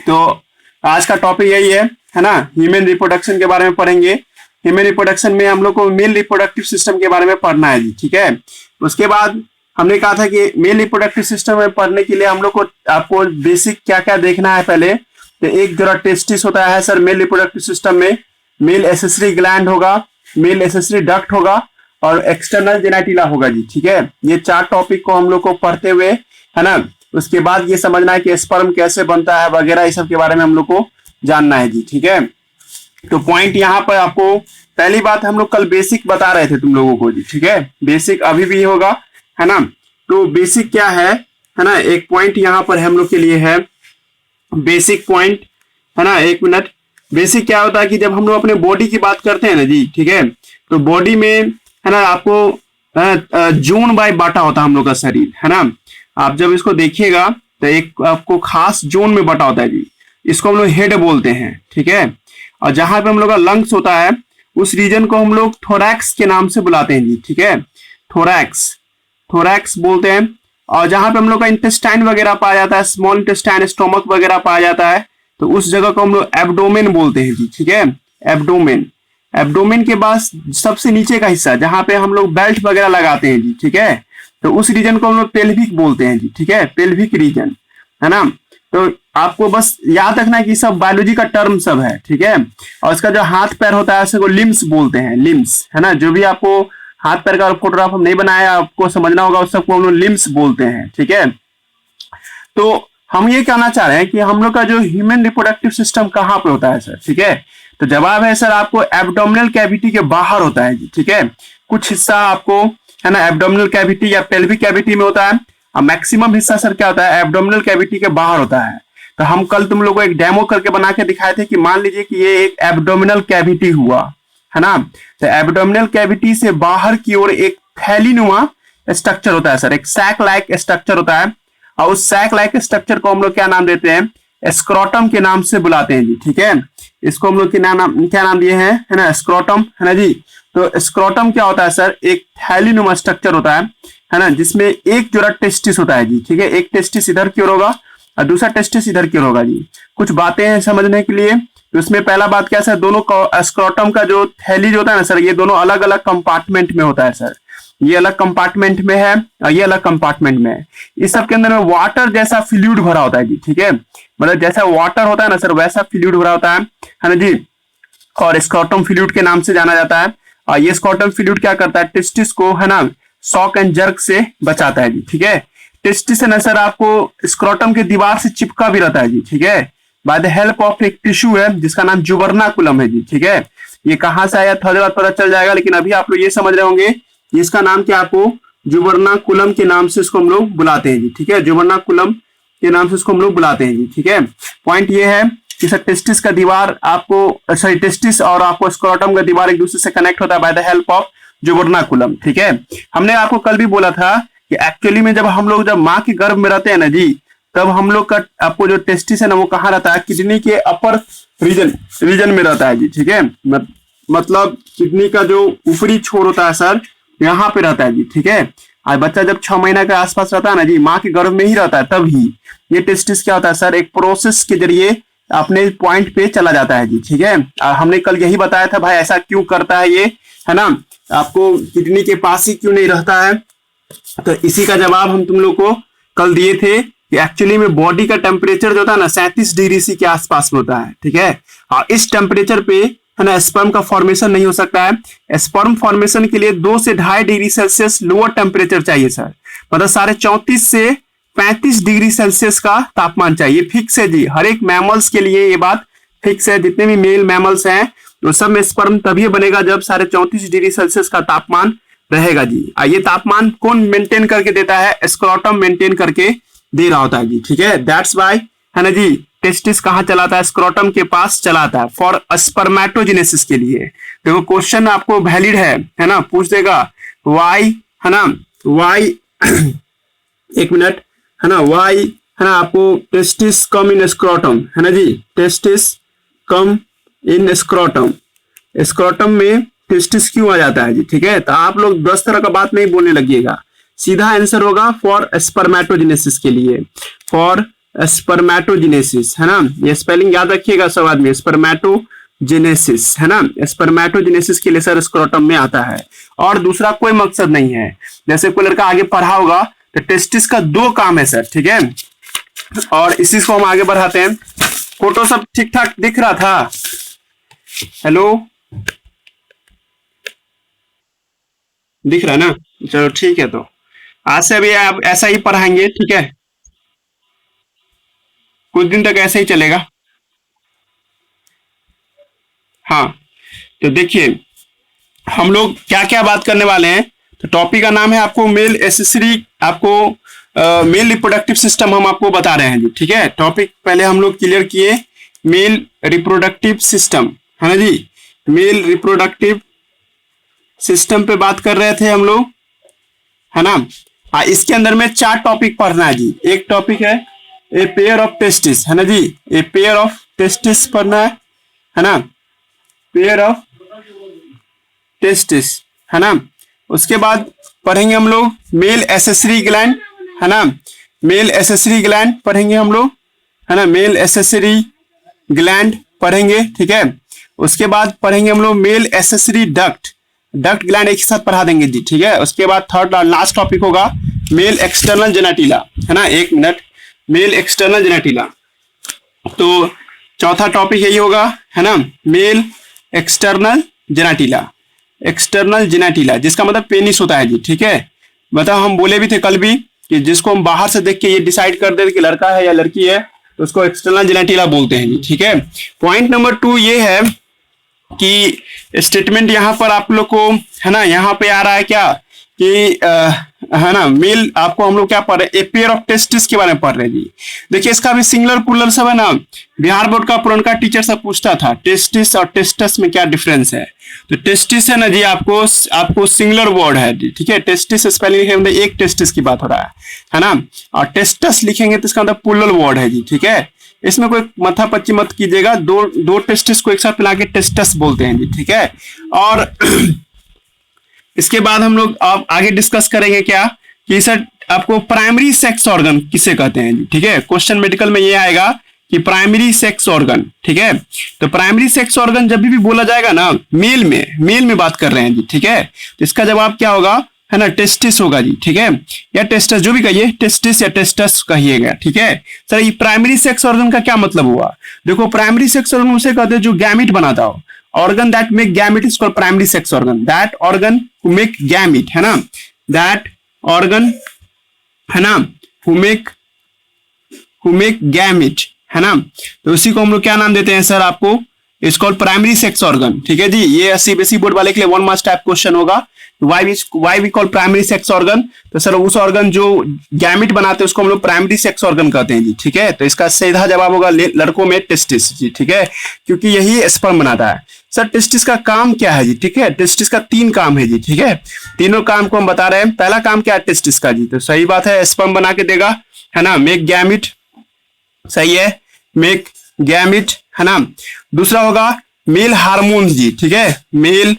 तो आज का टॉपिक यही है ना, ह्यूमन रिप्रोडक्शन के बारे में पढ़ेंगे। ह्यूमन रिप्रोडक्शन में हम लोग को मेल रिप्रोडक्टिव सिस्टम के बारे में पढ़ना है जी, ठीक है। उसके बाद हमने कहा था कि मेल रिप्रोडक्टिव सिस्टम में पढ़ने के लिए हम लोग को आपको बेसिक क्या क्या देखना है पहले। तो एक जरा टेस्टिस होता है सर मेल रिप्रोडक्टिव सिस्टम में, मेल एसेसरी ग्लैंड होगा, मेल एसेसरी डक्ट होगा और एक्सटर्नल जेनेटिला होगा जी, ठीक है। ये 4 टॉपिक को हम लोग को पढ़ते हुए है ना, उसके बाद ये समझना है कि स्पर्म कैसे बनता है वगैरह, इस सब के बारे में हम लोग को जानना है जी, ठीक है। तो पॉइंट यहाँ पर आपको पहली बात हम लोग कल बेसिक बता रहे थे तुम लोगों को जी, ठीक है। बेसिक अभी भी होगा है ना। तो बेसिक क्या है ना, एक पॉइंट यहाँ पर हम लोग के लिए है बेसिक पॉइंट है ना। एक मिनट, बेसिक क्या होता है कि जब हम लोग अपने बॉडी की बात करते हैं ना जी, ठीक है, तो बॉडी में है ना आपको जोन बाय बांटा होता है हम लोग का शरीर है ना। आप जब इसको देखिएगा तो एक आपको खास जोन में बटा होता है जी, इसको हम लोग हेड बोलते हैं, ठीक है। और जहां पे हम लोग का लंग्स होता है उस रीजन को हम लोग थोरैक्स के नाम से बुलाते हैं जी, ठीक है। थोरैक्स बोलते हैं। और जहां पे हम लोग का इंटेस्टाइन वगैरह पाया जाता है, स्मॉल इंटेस्टाइन, स्टोमक वगैरह पाया जाता है, तो उस जगह को हम लोग एब्डोमेन बोलते हैं जी, ठीक है। एब्डोमेन के बाद सबसे नीचे का हिस्सा जहां पे हम लोग बेल्ट वगैरह लगाते हैं जी, ठीक है, तो उस रीजन को हम लोग पेल्विक बोलते हैं जी, ठीक है, पेल्विक रीजन है ना। तो आपको बस याद रखना है कि सब बायोलॉजी का टर्म सब है, ठीक है। और इसका जो हाथ पैर होता है उसको लिम्स बोलते हैं, लिम्स है ना। जो भी आपको हाथ पैर का फोटोग्राफ हम नहीं बनाया, आपको समझना होगा, उस सबको हम लोग लिम्स बोलते हैं, ठीक है। तो हम ये कहना चाह रहे हैं कि हम लोग का जो ह्यूमन रिप्रोडक्टिव सिस्टम कहाँ पे होता है सर, ठीक है। तो जवाब है सर आपको एब्डोमिनल कैविटी के बाहर होता है जी, ठीक है। कुछ हिस्सा आपको है ना एब्डोमिनल कैविटी या पेल्विक कैविटी में होता है, और मैक्सिमम हिस्सा सर क्या होता है एब्डोमिनल कैविटी के बाहर होता है। तो हम कल तुम लोगों को एक डेमो करके बना के दिखाए थे कि मान लीजिए कि ये एक एब्डोमिनल कैविटी हुआ है ना। तो एब्डोमिनल कैविटी से बाहर की ओर एक थैलीनुमा स्ट्रक्चर होता है सर, एक सैक लाइक स्ट्रक्चर होता है। और उस सैक लाइक स्ट्रक्चर को हम लोग क्या नाम देते हैं, स्क्रोटम के नाम से बुलाते हैं जी, ठीक है। इसको हम लोग क्या नाम दिए हैं है ना, स्क्रोटम है ना जी। तो स्क्रोटम क्या होता है सर, एक थैलीनुमा स्ट्रक्चर होता है ना, जिसमें एक जोड़ा टेस्टिस होता है जी, ठीक है। एक टेस्टिस इधर की ओर होगा और दूसरा टेस्टिस इधर की ओर होगा जी। कुछ बातें हैं समझने के लिए। तो उसमें पहला बात क्या सर, दोनों स्क्रोटम का जो थैली जो होता है ना सर, ये दोनों अलग अलग कंपार्टमेंट में होता है सर। ये अलग कंपार्टमेंट में है और ये अलग कंपार्टमेंट में है। इस सब के अंदर में वाटर जैसा फ्लूइड भरा होता है जी, ठीक है। मतलब जैसा वाटर होता है ना सर, वैसा फ्लूइड भरा होता है ना जी। और स्क्रोटम फ्लूइड के नाम से जाना जाता है। और ये स्क्रोटम फ्लूइड क्या करता है, टेस्टिस को है ना शॉक एंड जर्क से बचाता है जी, ठीक है। टेस्टिस है ना सर आपको स्क्रोटम के दीवार से चिपका भी रहता है जी, ठीक है, बाय द हेल्प ऑफ एक टिश्यू है जिसका नाम जुबरनाकुलम है जी, ठीक है। ये कहां से आया थोड़ी बात पता चल जाएगा, लेकिन अभी आप लोग ये समझ रहे होंगे इसका नाम क्या, आपको जुबरनाकुलम के नाम से इसको हम लोग बुलाते हैं जी, ठीक है। जुबरनाकुलम के नाम से इसको हम लोग बुलाते हैं जी, ठीक है। पॉइंट ये है कि सर टेस्टिस का दीवार आपको सॉरी टेस्टिस और आपको स्क्रोटम का दीवार एक दूसरे से कनेक्ट होता है बाय द हेल्प ऑफ जुबरनाकुलम, ठीक है। हमने आपको कल भी बोला था कि एक्चुअली में जब हम लोग माँ के गर्भ में रहते हैं ना जी, तब हम लोग का आपको जो टेस्टिस है ना वो कहाँ रहता है, किडनी के अपर रीजन में रहता है जी, ठीक है। मतलब किडनी का जो ऊपरी छोर होता है सर यहाँ पे रहता है जी, ठीक है। और बच्चा जब 6 महीना के आसपास रहता है ना जी, माँ के गर्भ में ही रहता है, तब ही ये टेस्टिस क्या होता है सर, एक प्रोसेस के जरिए अपने पॉइंट पे चला जाता है जी, ठीक है। हमने कल यही बताया था भाई ऐसा क्यों करता है ये है ना, आपको किडनी के पास ही क्यों नहीं रहता है। तो इसी का जवाब हम तुम लोग को कल दिए थे कि एक्चुअली में बॉडी का टेम्परेचर जो होता है ना 37 डिग्री सी के आसपास में होता है, ठीक है। और इस टेम्परेचर पे है ना स्पर्म का फॉर्मेशन नहीं हो सकता है। स्पर्म फॉर्मेशन के लिए 2 से 2.5 डिग्री सेल्सियस लोअर टेम्परेचर चाहिए सर, मतलब 34.5 से 35 डिग्री सेल्सियस का तापमान चाहिए, फिक्स है जी। हर एक मैमल्स के लिए ये बात फिक्स है, जितने भी मेल मैमल्स हैं तो सब में स्पर्म तभी बनेगा जब 34.5 डिग्री सेल्सियस का तापमान रहेगा जी। ये तापमान कौन मेंटेन करके देता है, स्क्रोटम मेंटेन करके दे रहा होता है जी, ठीक है। दैट्स वाई है ना जी टेस्टिस कहाँ चलाता है, स्क्रोटम के पास चलाता है फॉर स्पर्मेटोजेनेसिस के लिए। देखो क्वेश्चन आपको वैलिड है ना, पूछ देगा वाई है ना, वाई एक मिनट है ना, वाई है ना आपको टेस्टिस कम इन स्क्रोटम है ना जी, टेस्टिस कम इन स्क्रोटम, स्क्रोटम में टेस्टिस क्यों आ जाता है जी, ठीक है। तो आप लोग 10 तरह का बात नहीं बोलने लगिएगा, सीधा आंसर होगा फॉर स्पर्मेटोजेनेसिस के लिए, फॉर स्पर्मेटोजेनेसिस, है ना, ये स्पेलिंग याद रखिएगा सब आदमी, स्पर्मेटोजेनेसिस, है ना, स्पर्मेटोजेनेसिस के लिए सर स्क्रोटम में आता है, और दूसरा कोई मकसद नहीं है। जैसे कोई लड़का आगे पढ़ा होगा तो टेस्टिस का दो काम है सर, ठीक है, और इसी को हम आगे बढ़ाते हैं। फोटो सब ठीक ठाक दिख रहा था? हेलो, दिख रहा है ना? चलो ठीक है, तो आज से अभी आप ऐसा ही पढ़ाएंगे, ठीक है, कुछ दिन तक ऐसे ही चलेगा। हाँ, तो देखिए हम लोग क्या क्या बात करने वाले हैं। तो टॉपिक का नाम है आपको मेल एसेसरी, आपको मेल रिप्रोडक्टिव सिस्टम हम आपको बता रहे हैं जी, ठीक है। टॉपिक पहले हम लोग क्लियर किए, मेल रिप्रोडक्टिव सिस्टम, है ना जी, मेल रिप्रोडक्टिव सिस्टम पे बात कर रहे थे हम लोग, है ना। इसके अंदर में 4 टॉपिक पढ़ना है जी। एक टॉपिक है ए पेयर ऑफ टेस्टिस, है ना जी, ए पेयर ऑफ टेस्टिस पढ़ना है ना, पेयर ऑफ टेस्टिस, है ना। उसके बाद पढ़ेंगे हम लोग मेल एसेसरी ग्लैंड, है ना, मेल एसेसरी ग्लैंड पढ़ेंगे हम लोग, है ना, मेल एसेसरी ग्लैंड पढ़ेंगे, ठीक है। उसके बाद पढ़ेंगे हम लोग male accessory duct, duct gland एक ही साथ पढ़ा देंगे जी, ठीक है। उसके बाद थर्ड लास्ट टॉपिक होगा मेल एक्सटर्नल जेनेटिला, है ना, एक मिनट, मेल एक्सटर्नल जेनेटिला। तो चौथा टॉपिक यही होगा, है ना, मेल एक्सटर्नल जेनेटिला, एक्सटर्नल जेनेटिला जिसका मतलब पेनिस होता है जी, ठीक है। मतलब हम बोले भी थे कल भी कि जिसको हम बाहर से देख के ये डिसाइड कर दे कि लड़का है या लड़की है तो उसको एक्सटर्नल जेनेटिला बोलते हैं जी, ठीक है। पॉइंट नंबर 2 ये है कि स्टेटमेंट यहाँ पर आप लोग को, है ना, यहाँ पे आ रहा है क्या कि है ना, मेल आपको हम लोग क्या पढ़ रहे हैं, ए पेयर ऑफ टेस्टिस के बारे में पढ़ रहे हैं जी। देखिए इसका भी सिंगुलर प्लूरल सब है ना, बिहार बोर्ड का पुरनका टीचर सब पूछता था टेस्टिस और टेस्टस में क्या डिफरेंस है। तो टेस्टिस है ना जी, आपको सिंगुलर वर्ड है जी, ठीक है। टेस्टिस स्पेलिंग लिखेंगे मतलब एक टेस्टिस की बात हो रहा है ना, और टेस्टस लिखेंगे तो इसका मतलब प्लूरल वर्ड है जी, ठीक है। इसमें कोई मथा पच्ची मत कीजिएगा, दो टेस्टिस को एक साथ मिला के टेस्टस बोलते हैं जी, ठीक है। और इसके बाद हम लोग अब आगे डिस्कस करेंगे क्या कि सर आपको प्राइमरी सेक्स ऑर्गन किसे कहते हैं जी, ठीक है। क्वेश्चन मेडिकल में ये आएगा कि प्राइमरी सेक्स ऑर्गन, ठीक है। तो प्राइमरी सेक्स ऑर्गन जब भी बोला जाएगा ना, मेल में बात कर रहे हैं जी, ठीक है। तो इसका जवाब क्या होगा, है ना, टेस्टिस होगा जी, ठीक है, या टेस्टस जो भी कहिए, टेस्टिस या टेस्टस कहिएगा, ठीक है। सर ये प्राइमरी सेक्स ऑर्गन का क्या मतलब हुआ? देखो प्राइमरी सेक्स ऑर्गन उसे कहते हैं जो गैमिट बनाता हो, organ that make gamete is called primary sex organ, that organ who make gamete, है ना, that organ, है ना, who make gamete, है ना। तो उसी को हम लोग क्या नाम देते हैं सर, आपको it's called primary sex organ, ठीक है जी। ये सीबीएसई बोर्ड वाले के लिए 1 मार्क्स टाइप क्वेश्चन होगा, why we call primary sex organ. तो सर उस ऑर्गन जो गैमिट बनाते हैं उसको हम लोग प्राइमरी सेक्स ऑर्गन कहते हैं जी, ठीक है। तो इसका सीधा जवाब होगा लड़कों में टेस्टिस जी, ठीक है, क्योंकि यही स्पर्म बनाता है। सर टेस्टिस का काम क्या है जी, ठीक है। टेस्टिस का 3 काम है जी, ठीक है। तीनों काम को हम बता रहे हैं। पहला काम क्या है टेस्टिस का जी, तो सही बात है, स्पर्म बना के देगा, है ना, मेक गैमिट, सही है, मेक गैमिट, है ना। दूसरा होगा मेल हार्मोन जी, ठीक है, मेल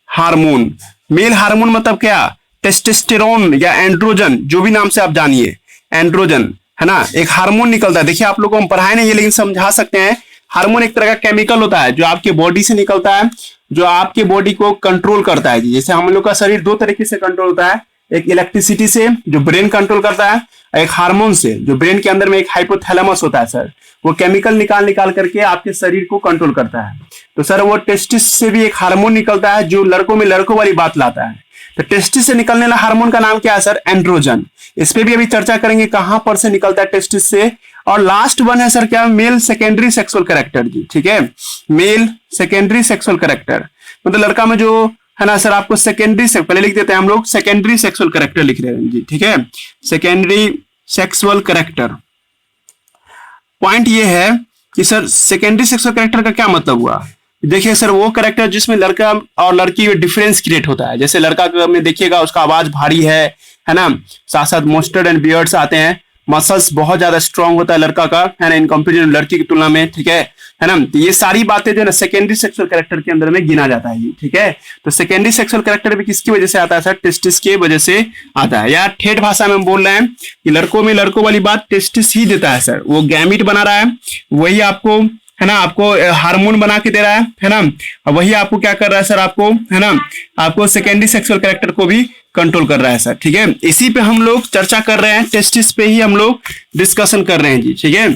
हार्मोन। मेल हार्मोन मतलब क्या, टेस्टोस्टेरोन या एंड्रोजन, जो भी नाम से आप जानिए, एंड्रोजन, है ना, एक हार्मोन निकलता है। देखिए आप लोगों को हम पढ़ाए नहीं है लेकिन समझा सकते हैं। हार्मोन एक तरह का केमिकल होता है जो आपके बॉडी से निकलता है, जो आपके बॉडी को कंट्रोल करता है जी। जैसे हम लोग का शरीर 2 तरीके से कंट्रोल होता है, एक इलेक्ट्रिसिटी से जो ब्रेन कंट्रोल करता है, एक हार्मोन से जो ब्रेन के अंदर में एक हाइपोथैलेमस होता है सर, वो केमिकल निकाल करके आपके शरीर को कंट्रोल करता है। तो सर वो टेस्टिस से भी एक हार्मोन निकलता है जो लड़कों में लड़कों वाली बात लाता है। तो टेस्टिस से निकलने वाला हार्मोन का नाम क्या है सर, एंड्रोजन। इस पे भी अभी चर्चा करेंगे कहां पर से निकलता है टेस्टिस से। और लास्ट वन है सर क्या, मेल सेकेंडरी सेक्सुअल कैरेक्टर जी, ठीक है, मेल सेकेंडरी सेक्सुअल कैरेक्टर मतलब लड़का में जो है ना सर, आपको सेकेंडरी से पहले लिख देते हैं हम लोग, सेकेंडरी सेक्सुअल कैरेक्टर लिख रहे हैं जी, ठीक है, सेकेंडरी सेक्सुअल कैरेक्टर। पॉइंट ये है कि सर सेकेंडरी सेक्सुअल कैरेक्टर का क्या मतलब हुआ। देखिए सर वो कैरेक्टर जिसमें लड़का और लड़की में डिफरेंस क्रिएट होता है। जैसे लड़का में देखिएगा उसका आवाज भारी है ना, साथ साथ मोस्टर्ड एंड बियर्ड्स आते हैं। मसल्स बहुत ज्यादा स्ट्रांग होता है लड़का का, है ना, इन कंपेरिजन लड़की की तुलना में, ठीक है ना। तो ये सारी बातें जो है ना सेकेंडरी सेक्सुअल कैरेक्टर के अंदर में गिना जाता है ये, ठीक है। तो सेकेंडरी सेक्सुअल कैरेक्टर भी किसकी वजह से आता है सर? टेस्टिस की वजह से आता है। यार ठेठ भाषा में बोल रहे हैं कि लड़कों में लड़कों वाली बात टेस्टिस ही देता है सर, वो गैमीट बना रहा है, वही आपको, है ना, आपको हार्मोन बना के दे रहा है ना, और वही आपको क्या कर रहा है सर, आपको, है ना, आपको सेकेंडरी सेक्सुअल कैरेक्टर को भी कंट्रोल कर रहा है सर, ठीक है। इसी पे हम लोग चर्चा कर रहे हैं, टेस्टिस पे ही हम लोग डिस्कशन कर रहे हैं जी, ठीक है।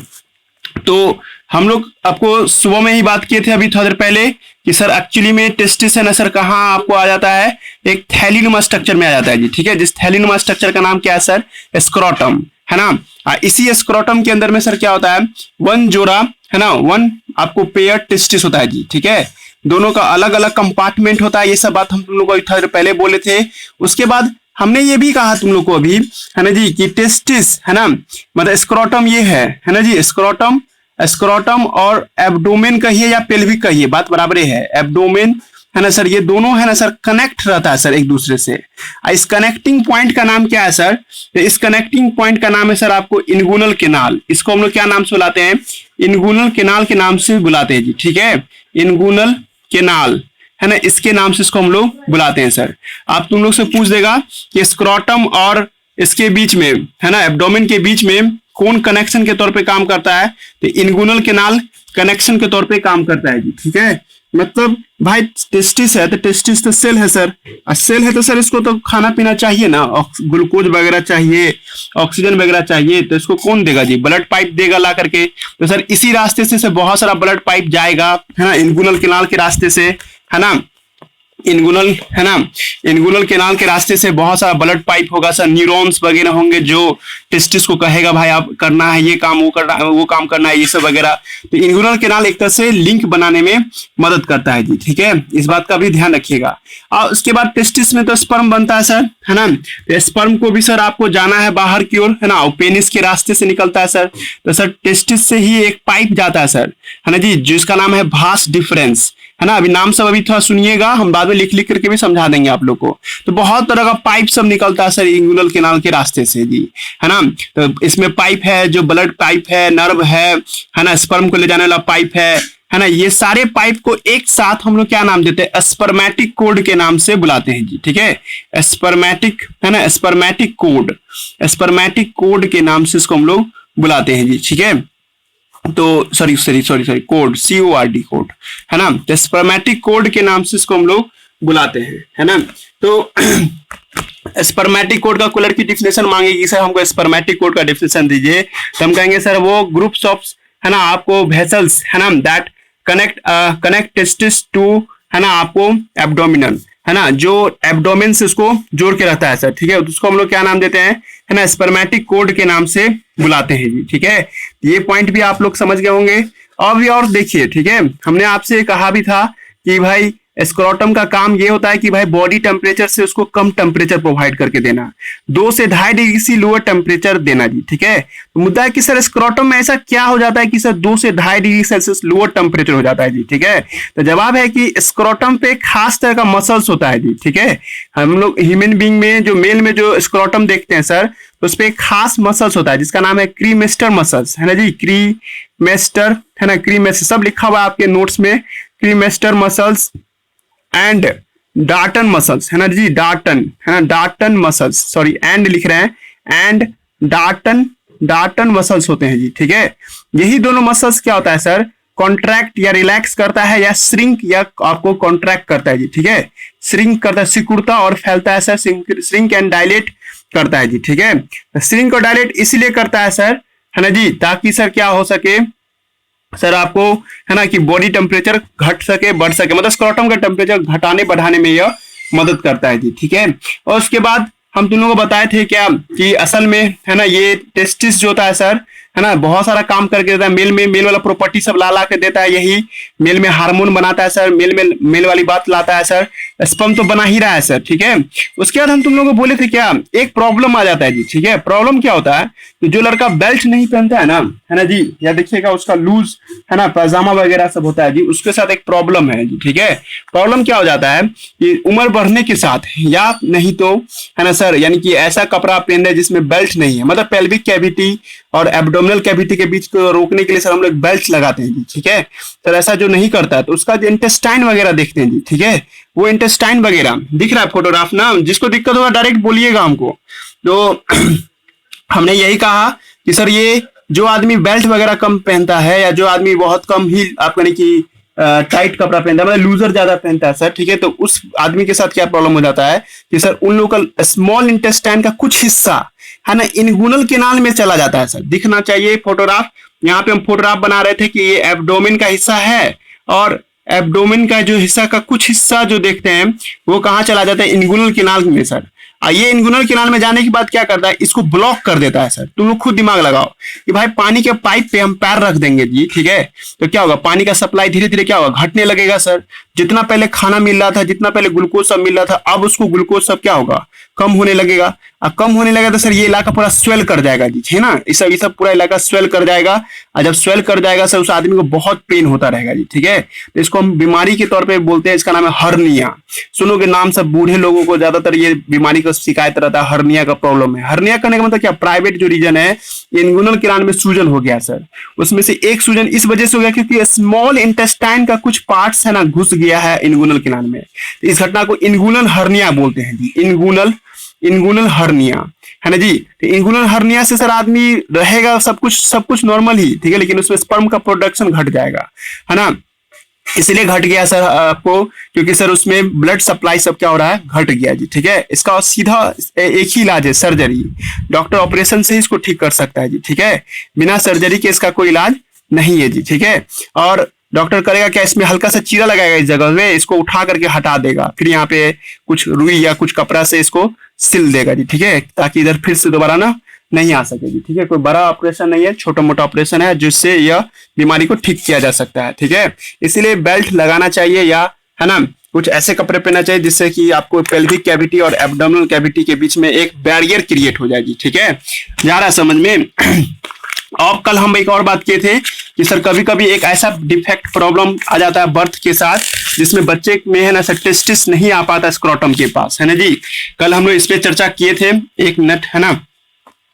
तो हम लोग आपको सुबह में ही बात किए थे अभी थोड़ी देर पहले कि सर एक्चुअली में टेस्टिस है ना सर, कहाँ आपको आ जाता है, एक थैलीनुमा स्ट्रक्चर में आ जाता है जी, ठीक है। जिस थैलीनुमा स्ट्रक्चर का नाम क्या है सर? स्क्रोटम, है ना। इसी स्क्रोटम के अंदर में सर क्या होता है, वन जोड़ा, है ना, वन आपको पेयर टेस्टिस होता है जी, ठीक है। दोनों का अलग अलग कंपार्टमेंट होता है, ये सब बात हम तुम लोग को थोड़ी देर पहले बोले थे। उसके बाद हमने ये भी कहा तुम लोग को अभी, है ना जी, कि टेस्टिस, है ना, मतलब स्क्रोटम ये है ना जी, स्क्रोटम, स्क्रोटम और एब्डोमेन कहिए या पेल्विक कहिए, बात बराबर है। एब्डोमेन, है ना सर, ये दोनों, है ना सर, कनेक्ट रहता है सर एक दूसरे से। इस कनेक्टिंग पॉइंट का नाम क्या है सर? तो इस कनेक्टिंग पॉइंट का नाम है सर आपको इन्गुनल केनाल। इसको हम लोग क्या नाम से बुलाते हैं? इन्गुनल केनाल के नाम से बुलाते हैं जी, ठीक है। इन्गुनल केनाल, है ना, इसके नाम से इसको हम लोग बुलाते हैं सर। आप तुम लोग से पूछ देगा कि स्क्रोटम और इसके बीच में, है ना, एब्डोमेन के बीच में कौन कनेक्शन के तौर पे काम करता है? तो इन्गुनल केनाल कनेक्शन के तौर पे काम करता है जी, ठीक है। मतलब भाई टेस्टिस है तो टेस्टिस तो सेल है सर, और सेल है तो सर इसको तो खाना पीना चाहिए ना, ग्लूकोज वगैरह चाहिए, ऑक्सीजन वगैरह चाहिए, तो इसको कौन देगा जी? ब्लड पाइप देगा ला करके। तो सर इसी रास्ते से बहुत सारा ब्लड पाइप जाएगा, है ना, इन्गुनल केनाल के रास्ते से, है ना, इन्गुनल, है ना, इन्गुनल केनाल के रास्ते से बहुत सारा ब्लड पाइप होगा सर, न्यूरॉन्स वगैरह होंगे जो टेस्टिस को कहेगा भाई आप करना है ये काम, वो करना है वो काम करना है, ये सब वगैरह। तो इन्गुनल केनाल एक तरह से लिंक बनाने में मदद करता है जी, ठीक है। इस बात का भी ध्यान रखिएगा। और उसके बाद टेस्टिस में तो स्पर्म बनता है सर, है ना। तो स्पर्म को भी सर आपको जाना है बाहर की ओर, है ना, और पेनिस के रास्ते से निकलता है सर। तो सर टेस्टिस से ही एक पाइप जाता है सर, है ना जी, जिसका नाम है भास डिफरेंस, है ना। अभी नाम सब अभी थोड़ा सुनिएगा, हम बाद में लिख लिख करके भी समझा देंगे आप लोग को। तो बहुत तरह का पाइप सब निकलता है सर इन्गुनल केनाल के रास्ते से जी, है ना। तो इसमें पाइप है, जो ब्लड पाइप है, नर्व है ना, स्पर्म को ले जाने वाला पाइप है ना। ये सारे पाइप को एक साथ हम लोग क्या नाम देते हैं? स्पर्मेटिक कोड के नाम से बुलाते हैं जी, ठीक है। स्पर्मेटिक, है ना, स्पर्मेटिक कोड, स्पर्मेटिक कोड के नाम से इसको हम लोग बुलाते हैं जी, ठीक है। तो सॉरी कोड, CORD कोड, है ना। तो स्पर्मेटिक कोड के नाम से इसको हम लोग बुलाते हैं, है ना। तो स्पर्मेटिक कोड का कोई लड़की डिफिनेशन मांगेगी सर, हमको स्पर्मेटिक कोड का डिफिनेशन दीजिए, तो हम कहेंगे सर वो ग्रुप्स ऑफ, है ना, आपको वेसल्स, है ना, दैट कनेक्ट टेस्टिस टू, है ना, आपको एब्डोमिनल, है ना, जो एब्डोमेन से उसको जोड़ के रहता है सर, ठीक है। उसको हम लोग क्या नाम देते हैं? है ना, स्पर्मेटिक कोड के नाम से बुलाते हैं जी, ठीक है। ये पॉइंट भी आप लोग समझ गए होंगे। अब और देखिए, ठीक है, हमने आपसे कहा भी था कि भाई स्क्रोटम का काम ये होता है कि भाई बॉडी टेम्परेचर से उसको कम टेम्परेचर प्रोवाइड करके देना, 2 से 2.5 डिग्री से लोअर टेम्परेचर देना जी, ठीक है। तो मुद्दा है कि सर स्क्रोटम में ऐसा क्या हो जाता है कि सर 2 से 2.5 डिग्री सेल्सियस लोअर टेम्परेचर हो जाता है जी, ठीक है। तो जवाब है कि स्क्रोटम पे खास तरह का मसल्स होता है जी, ठीक है। हम लोग ह्यूमन बीइंग में जो मेल में जो स्क्रोटम देखते हैं सर, तो उस पर एक खास मसल्स होता है जिसका नाम है क्रीमेस्टर मसल्स, है ना जी, क्रीमेस्टर, है ना, क्रीमेस्टर सब लिखा हुआ है आपके नोट्स में, क्रीमेस्टर मसल्स एंड डार्टन मसल्स, है ना जी, डार्टन, है ना, डार्टन मसल्स, सॉरी एंड लिख रहे हैं, एंड डार्टन मसल्स होते हैं जी, ठीक है। यही दोनों मसल्स क्या होता है सर? कॉन्ट्रैक्ट या रिलैक्स करता है, या श्रिंक या आपको कॉन्ट्रैक्ट करता है जी, ठीक है। श्रिंक करता है, सिकुड़ता और फैलता है सर, श्रिंक एंड डायलेट करता है जी, ठीक है। श्रिंक और डायलेट इसलिए करता है सर, है ना जी, ताकि सर क्या हो सके सर आपको, है ना, कि बॉडी टेम्परेचर घट सके, बढ़ सके, मतलब स्क्रोटम का टेम्परेचर घटाने बढ़ाने में यह मदद करता है जी, ठीक है। और उसके बाद हम तुम लोगों को बताए थे क्या कि असल में, है ना, ये टेस्टिस जो होता है सर, है ना, बहुत सारा काम करके देता है। मेल में मेल वाला प्रॉपर्टी सब ला ला के देता है, यही मेल में हार्मोन बनाता है सर, मेल वाली बात लाता है सर, स्पर्म तो बना ही रहा है सर, ठीक है। उसके बाद हम तुम लोगों को बोले थे क्या, एक प्रॉब्लम आ जाता है जी, ठीक है। प्रॉब्लम क्या होता है कि जो लड़का बेल्ट नहीं पहनता है ना जी, या देखिएगा उसका लूज है ना पैजामा वगैरह सब होता है जी, उसके साथ एक प्रॉब्लम है जी, ठीक है। प्रॉब्लम क्या हो जाता है कि उम्र बढ़ने के साथ, या नहीं तो है ना सर, यानी कि ऐसा कपड़ा पहन रहे जिसमें बेल्ट नहीं है, मतलब पेल्विक कैविटी और एब्डोमिनल कैविटी के बीच को रोकने के लिए सर हम लोग बेल्ट लगाते हैं जी, ठीक है। सर ऐसा जो नहीं करता है तो उसका जो इंटेस्टाइन वगैरह देखते हैं जी, ठीक है। वो इंटेस्टाइन वगैरह दिख रहा है फोटोग्राफ ना, जिसको दिक्कत होगा डायरेक्ट बोलिएगा हमको। तो हमने यही कहा कि सर ये जो आदमी बेल्ट वगैरह कम पहनता है, या जो आदमी बहुत कम ही आप यानी कि टाइट कपड़ा पहनता है, मतलब लूजर ज्यादा पहनता है सर, ठीक है, तो उस आदमी के साथ क्या प्रॉब्लम हो जाता है कि सर उन लोग का स्मॉल इंटेस्टाइन का कुछ हिस्सा है ना इनगुनल केनाल में चला जाता है सर। दिखना चाहिए फोटोग्राफ, यहाँ पे हम फोटोग्राफ बना रहे थे कि ये एब्डोमेन का हिस्सा है, और एब्डोमेन का जो हिस्सा का कुछ हिस्सा जो देखते हैं वो कहाँ चला जाता है, इनगुनल केनाल में सर। ये इनगुनल केनाल में जाने के बाद क्या करता है, इसको ब्लॉक कर देता है सर। तुम लोग खुद दिमाग लगाओ कि भाई पानी के पाइप पे हम पैर रख देंगे जी, ठीक है, तो क्या होगा, पानी का सप्लाई धीरे धीरे क्या होगा, घटने लगेगा सर। जितना पहले खाना मिल रहा था, जितना पहले ग्लूकोज सब मिल रहा था, अब उसको ग्लूकोज सब क्या होगा, कम होने लगेगा। अब कम होने लगेगा तो सर ये इलाका पूरा स्वेल कर जाएगा जी, है ना, ये सब पूरा इलाका स्वेल कर जाएगा। और जब स्वेल कर जाएगा सर उस आदमी को बहुत पेन होता रहेगा जी, ठीक है। तो इसको हम बीमारी के तौर पे बोलते हैं, इसका नाम है हर्निया। सुनोगे नाम, सब बूढ़े लोगों को ज्यादातर ये बीमारी का शिकायत रहता है, हर्निया का प्रॉब्लम है। हर्निया करने का मतलब क्या, प्राइवेट जो रीजन है इनगुनल केनाल में सूजन हो गया सर। उसमें से एक सूजन इस वजह से हो गया क्योंकि स्मॉल इंटेस्टाइन का कुछ पार्ट्स है ना घुस गया है इनगुनल केनाल में। तो इस घटना को इनगुनल हर्निया बोलते हैं जी, इनगुनल हर्निया, है ना जी। तो इनगुनल हर्निया से सर आदमी रहेगा सब कुछ नॉर्मल ही, ठीक है, लेकिन उसमें स्पर्म का प्रोडक्शन घट जाएगा, है ना। इसलिए घट गया सर आपको, क्योंकि सर उसमें ब्लड सप्लाई सब क्या हो रहा है, घट गया जी, ठीक है। इसका सीधा एक ही इलाज है, सर्जरी। डॉक्टर ऑपरेशन से ही इसको ठीक कर सकता है जी, ठीक है, बिना सर्जरी के इसका कोई इलाज नहीं है जी, ठीक है। और डॉक्टर करेगा क्या, इसमें हल्का सा चीरा लगाएगा इस जगह में, इसको उठा करके हटा देगा, फिर यहाँ पे कुछ रुई या कुछ कपड़ा से इसको सिल देगा जी, ठीक है, ताकि इधर फिर से दोबारा ना नहीं आ सके जी, ठीक है। कोई बड़ा ऑपरेशन नहीं है, छोटा मोटा ऑपरेशन है जिससे यह बीमारी को ठीक किया जा सकता है, ठीक है। इसीलिए बेल्ट लगाना चाहिए, या है ना कुछ ऐसे कपड़े पहनना चाहिए जिससे कि आपको पेल्विक कैविटी और एब्डोमिनल कैविटी के बीच में एक बैरियर क्रिएट हो जाएगी, ठीक है। जा रहा समझ में। और कल हम एक और बात किए थे कि सर कभी कभी एक ऐसा डिफेक्ट प्रॉब्लम आ जाता है बर्थ के साथ, जिसमें बच्चे में है ना सर टेस्टिस नहीं आ पाता स्क्रोटम के पास, है ना जी। कल हम लोग इस पे चर्चा किए थे 1 मिनट, है ना।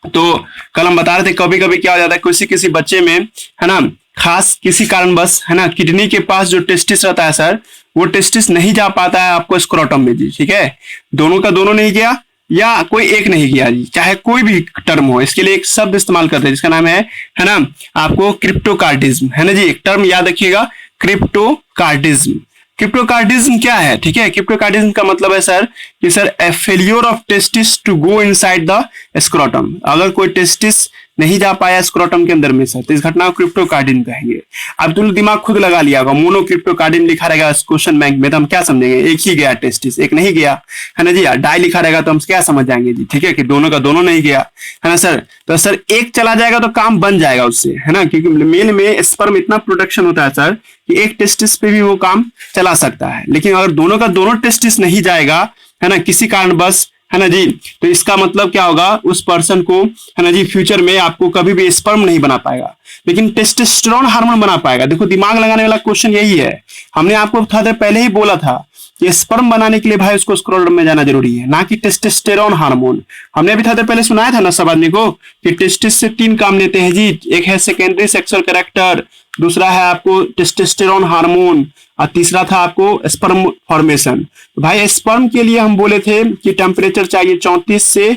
तो कल हम बता रहे थे कभी कभी क्या हो जाता है किसी बच्चे में, है ना, खास किसी कारणवश, है ना, किडनी के पास जो टेस्टिस रहता है सर, वो टेस्टिस नहीं जा पाता है आपको स्क्रोटम में जी, ठीक है। दोनों का दोनों नहीं गया, या कोई एक नहीं गया जी, चाहे कोई भी टर्म हो, इसके लिए एक शब्द इस्तेमाल करते हैं जिसका नाम है ना आपको क्रिप्टोकार्डिज्म, है ना जी। एक टर्म याद रखिएगा, क्रिप्टोकार्डिज्म। क्रिप्टोकार्डिज्म क्या है, ठीक है। क्रिप्टोकार्डिज्म का मतलब है सर कि sir a failure of testis to go inside the scrotum. अगर कोई टेस्टिस नहीं जा पाया स्क्रोटम के अंदर में सर, तो इस घटना को क्रिप्टोकार्डिज्म कहेंगे। अब तुम दिमाग खुद लगा लिया होगा, मोनो क्रिप्टोकार्डिज्म लिखा रहेगा क्वेश्चन बैंक में तो हम क्या समझेंगे, एक ही गया टेस्टिस, एक नहीं गया, है ना जी। डाई लिखा रहेगा तो हम क्या समझ जाएंगे जी, ठीक है, कि दोनों का दोनों नहीं गया, है ना सर। तो सर एक चला जाएगा तो काम बन जाएगा उससे, है ना, क्योंकि मेल में स्पर्म इतना प्रोडक्शन होता है सर कि एक टेस्टिस पे भी वो काम चला सकता है। लेकिन अगर दोनों का दोनों टेस्टिस नहीं जाएगा, है ना, किसी कारण बस, है ना जी, तो इसका मतलब क्या होगा, उस पर्सन को, है ना जी, फ्यूचर में आपको कभी भी स्पर्म नहीं बना पाएगा, लेकिन टेस्टोस्टेरोन हार्मोन बना पाएगा। देखो दिमाग लगाने वाला क्वेश्चन यही है। हमने आपको थोड़ा देर पहले ही बोला था कि स्पर्म बनाने के लिए भाई उसको स्क्रोटम में जाना जरूरी है, ना कि टेस्टोस्टेरोन हार्मोन। हमने अभी थोड़ा देर पहले सुनाया था ना सब आदमी को कि टेस्टिस से 3 काम लेते हैं जी, एक है सेकेंडरी सेक्सुअल कैरेक्टर, दूसरा है आपको टेस्टोस्टेरोन हार्मोन, और तीसरा था आपको स्पर्म फॉर्मेशन। तो भाई स्पर्म के लिए हम बोले थे कि टेम्परेचर चाहिए 34 से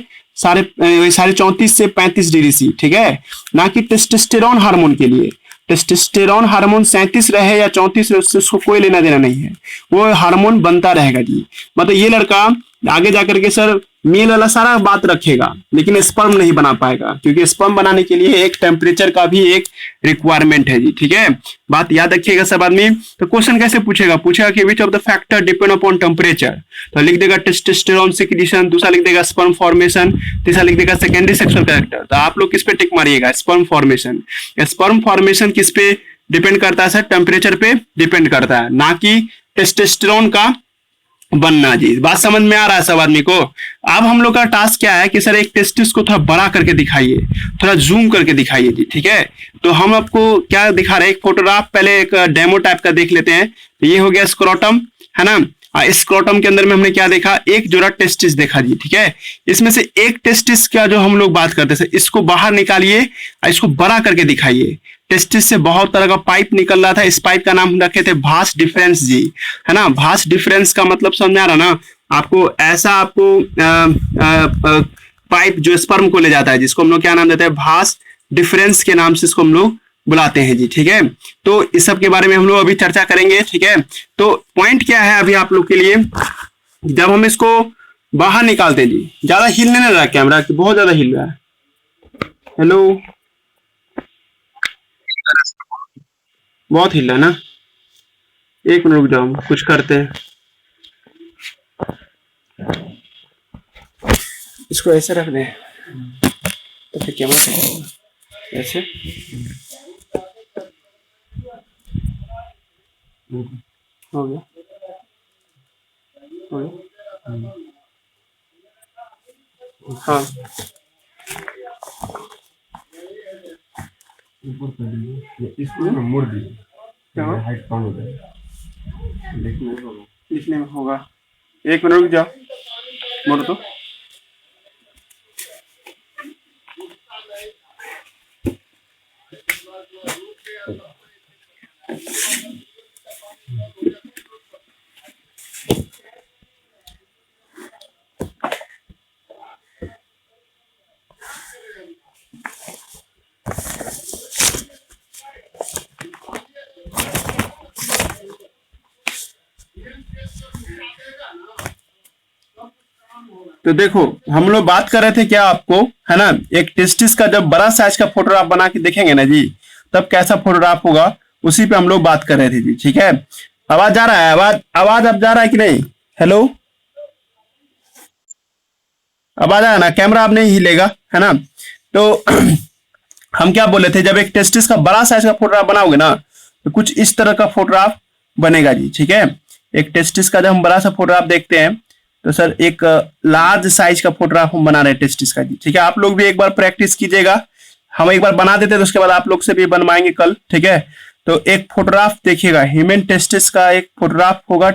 35 डिग्री सी, ठीक है, ना कि टेस्टोस्टेरोन हार्मोन के लिए। टेस्टोस्टेरोन हार्मोन 37 रहे या 34 रहे उससे उसको कोई लेना देना नहीं है, वो हार्मोन बनता रहेगा जी। मतलब ये लड़का आगे जाकर के सर मेल वाला सारा बात रखेगा, लेकिन स्पर्म नहीं बना पाएगा, क्योंकि स्पर्म बनाने के लिए एक टेम्परेचर का भी एक रिक्वायरमेंट है जी। ठीक है, बात याद रखिएगा सब आदमी। तो क्वेश्चन कैसे पूछेगा कि which of the factor depend upon temperature, तो लिख देगा टेस्टोस्टेरोन सिक्रीशन, दूसरा लिख देगा स्पर्म फॉर्मेशन, तीसरा लिख देगा सेकेंडरी सेक्सुअल कैरेक्टर। तो आप लोग किस पे टिक मारिएगा, स्पर्म फॉर्मेशन। स्पर्म फॉर्मेशन किस पे डिपेंड करता है सर, टेम्परेचर पे डिपेंड करता है, ना कि टेस्टोस्टेरोन का बनना जी। बात समझ में आ रहा है सब आदमी को। अब हम लोग का टास्क क्या है कि सर एक टेस्टिस को थोड़ा बड़ा करके दिखाइए, थोड़ा जूम करके दिखाइए जी। ठीक है, तो हम आपको क्या दिखा रहे हैं, एक फोटोग्राफ पहले एक डेमो टाइप का देख लेते हैं। तो ये हो गया स्क्रोटम, है ना। इस स्क्रोटम के अंदर में हमने क्या देखा, एक जोड़ा टेस्टिस देखा जी। ठीक है, इसमें से एक टेस्टिस का जो हम लोग बात करते हैं, इसको बाहर निकालिए और इसको बड़ा करके दिखाइए। टेस्टिस से बहुत तरह का पाइप निकल रहा था, इस पाइप का नाम रखे थे भास डिफरेंस जी, है ना। भास डिफरेंस का मतलब समझ आ रहा ना आपको, ऐसा आपको पाइप जो स्पर्म को ले जाता है, जिसको हम लोग क्या नाम देते हैं, भास डिफरेंस के नाम से इसको हम लोग बुलाते हैं जी। ठीक है, तो इस सब के बारे में हम लोग अभी चर्चा करेंगे। ठीक है, तो पॉइंट क्या है अभी आप लोग के लिए, जब हम इसको बाहर निकालते हैं जी, ज्यादा हिलने नहीं रहा कैमरा, बहुत ज्यादा हिल रहा है। हेलो, बहुत हिल रहा है ना, एक मिनट रुक जाओ, कुछ करते हैं। इसको ऐसे रख दें तो फिर कैमरा ऐसे हो गया, हो गया। हाँ, इसको मोड़ दीजिए, हाइट कम हो जाएगा, लिखने में होगा। एक मिनट रुक जाओ, मोड़ दो। तो देखो हम लोग बात कर रहे थे क्या आपको, है ना, एक टेस्टिस का जब बड़ा साइज का फोटोग्राफ बना के देखेंगे ना जी, तब कैसा फोटोग्राफ होगा, उसी पे हम लोग बात कर रहे थे जी। ठीक है, आवाज जा रहा है, आवाज अब जा रहा है कि नहीं। हेलो, आवाज आया ना, कैमरा अब नहीं हिलेगा, है ना। तो हम क्या बोले थे, जब एक टेस्टिस का बड़ा साइज का फोटोग्राफ बनाओगे ना, तो कुछ इस तरह का फोटोग्राफ बनेगा जी। ठीक है, एक टेस्टिस का जब हम बड़ा सा फोटोग्राफ देखते हैं, तो सर एक लार्ज साइज का फोटोग्राफ हम बना रहे हैं टेस्टिस का जी। ठीक है, आप लोग भी एक बार प्रैक्टिस कीजिएगा, हम एक बार बना देते हैं तो उसके बाद आप लोग से भी बनवाएंगे कल। ठीक है, तो एक फोटोग्राफ देखिएगा, ह्यूमन टेस्टिस का एक फोटोग्राफ होगा,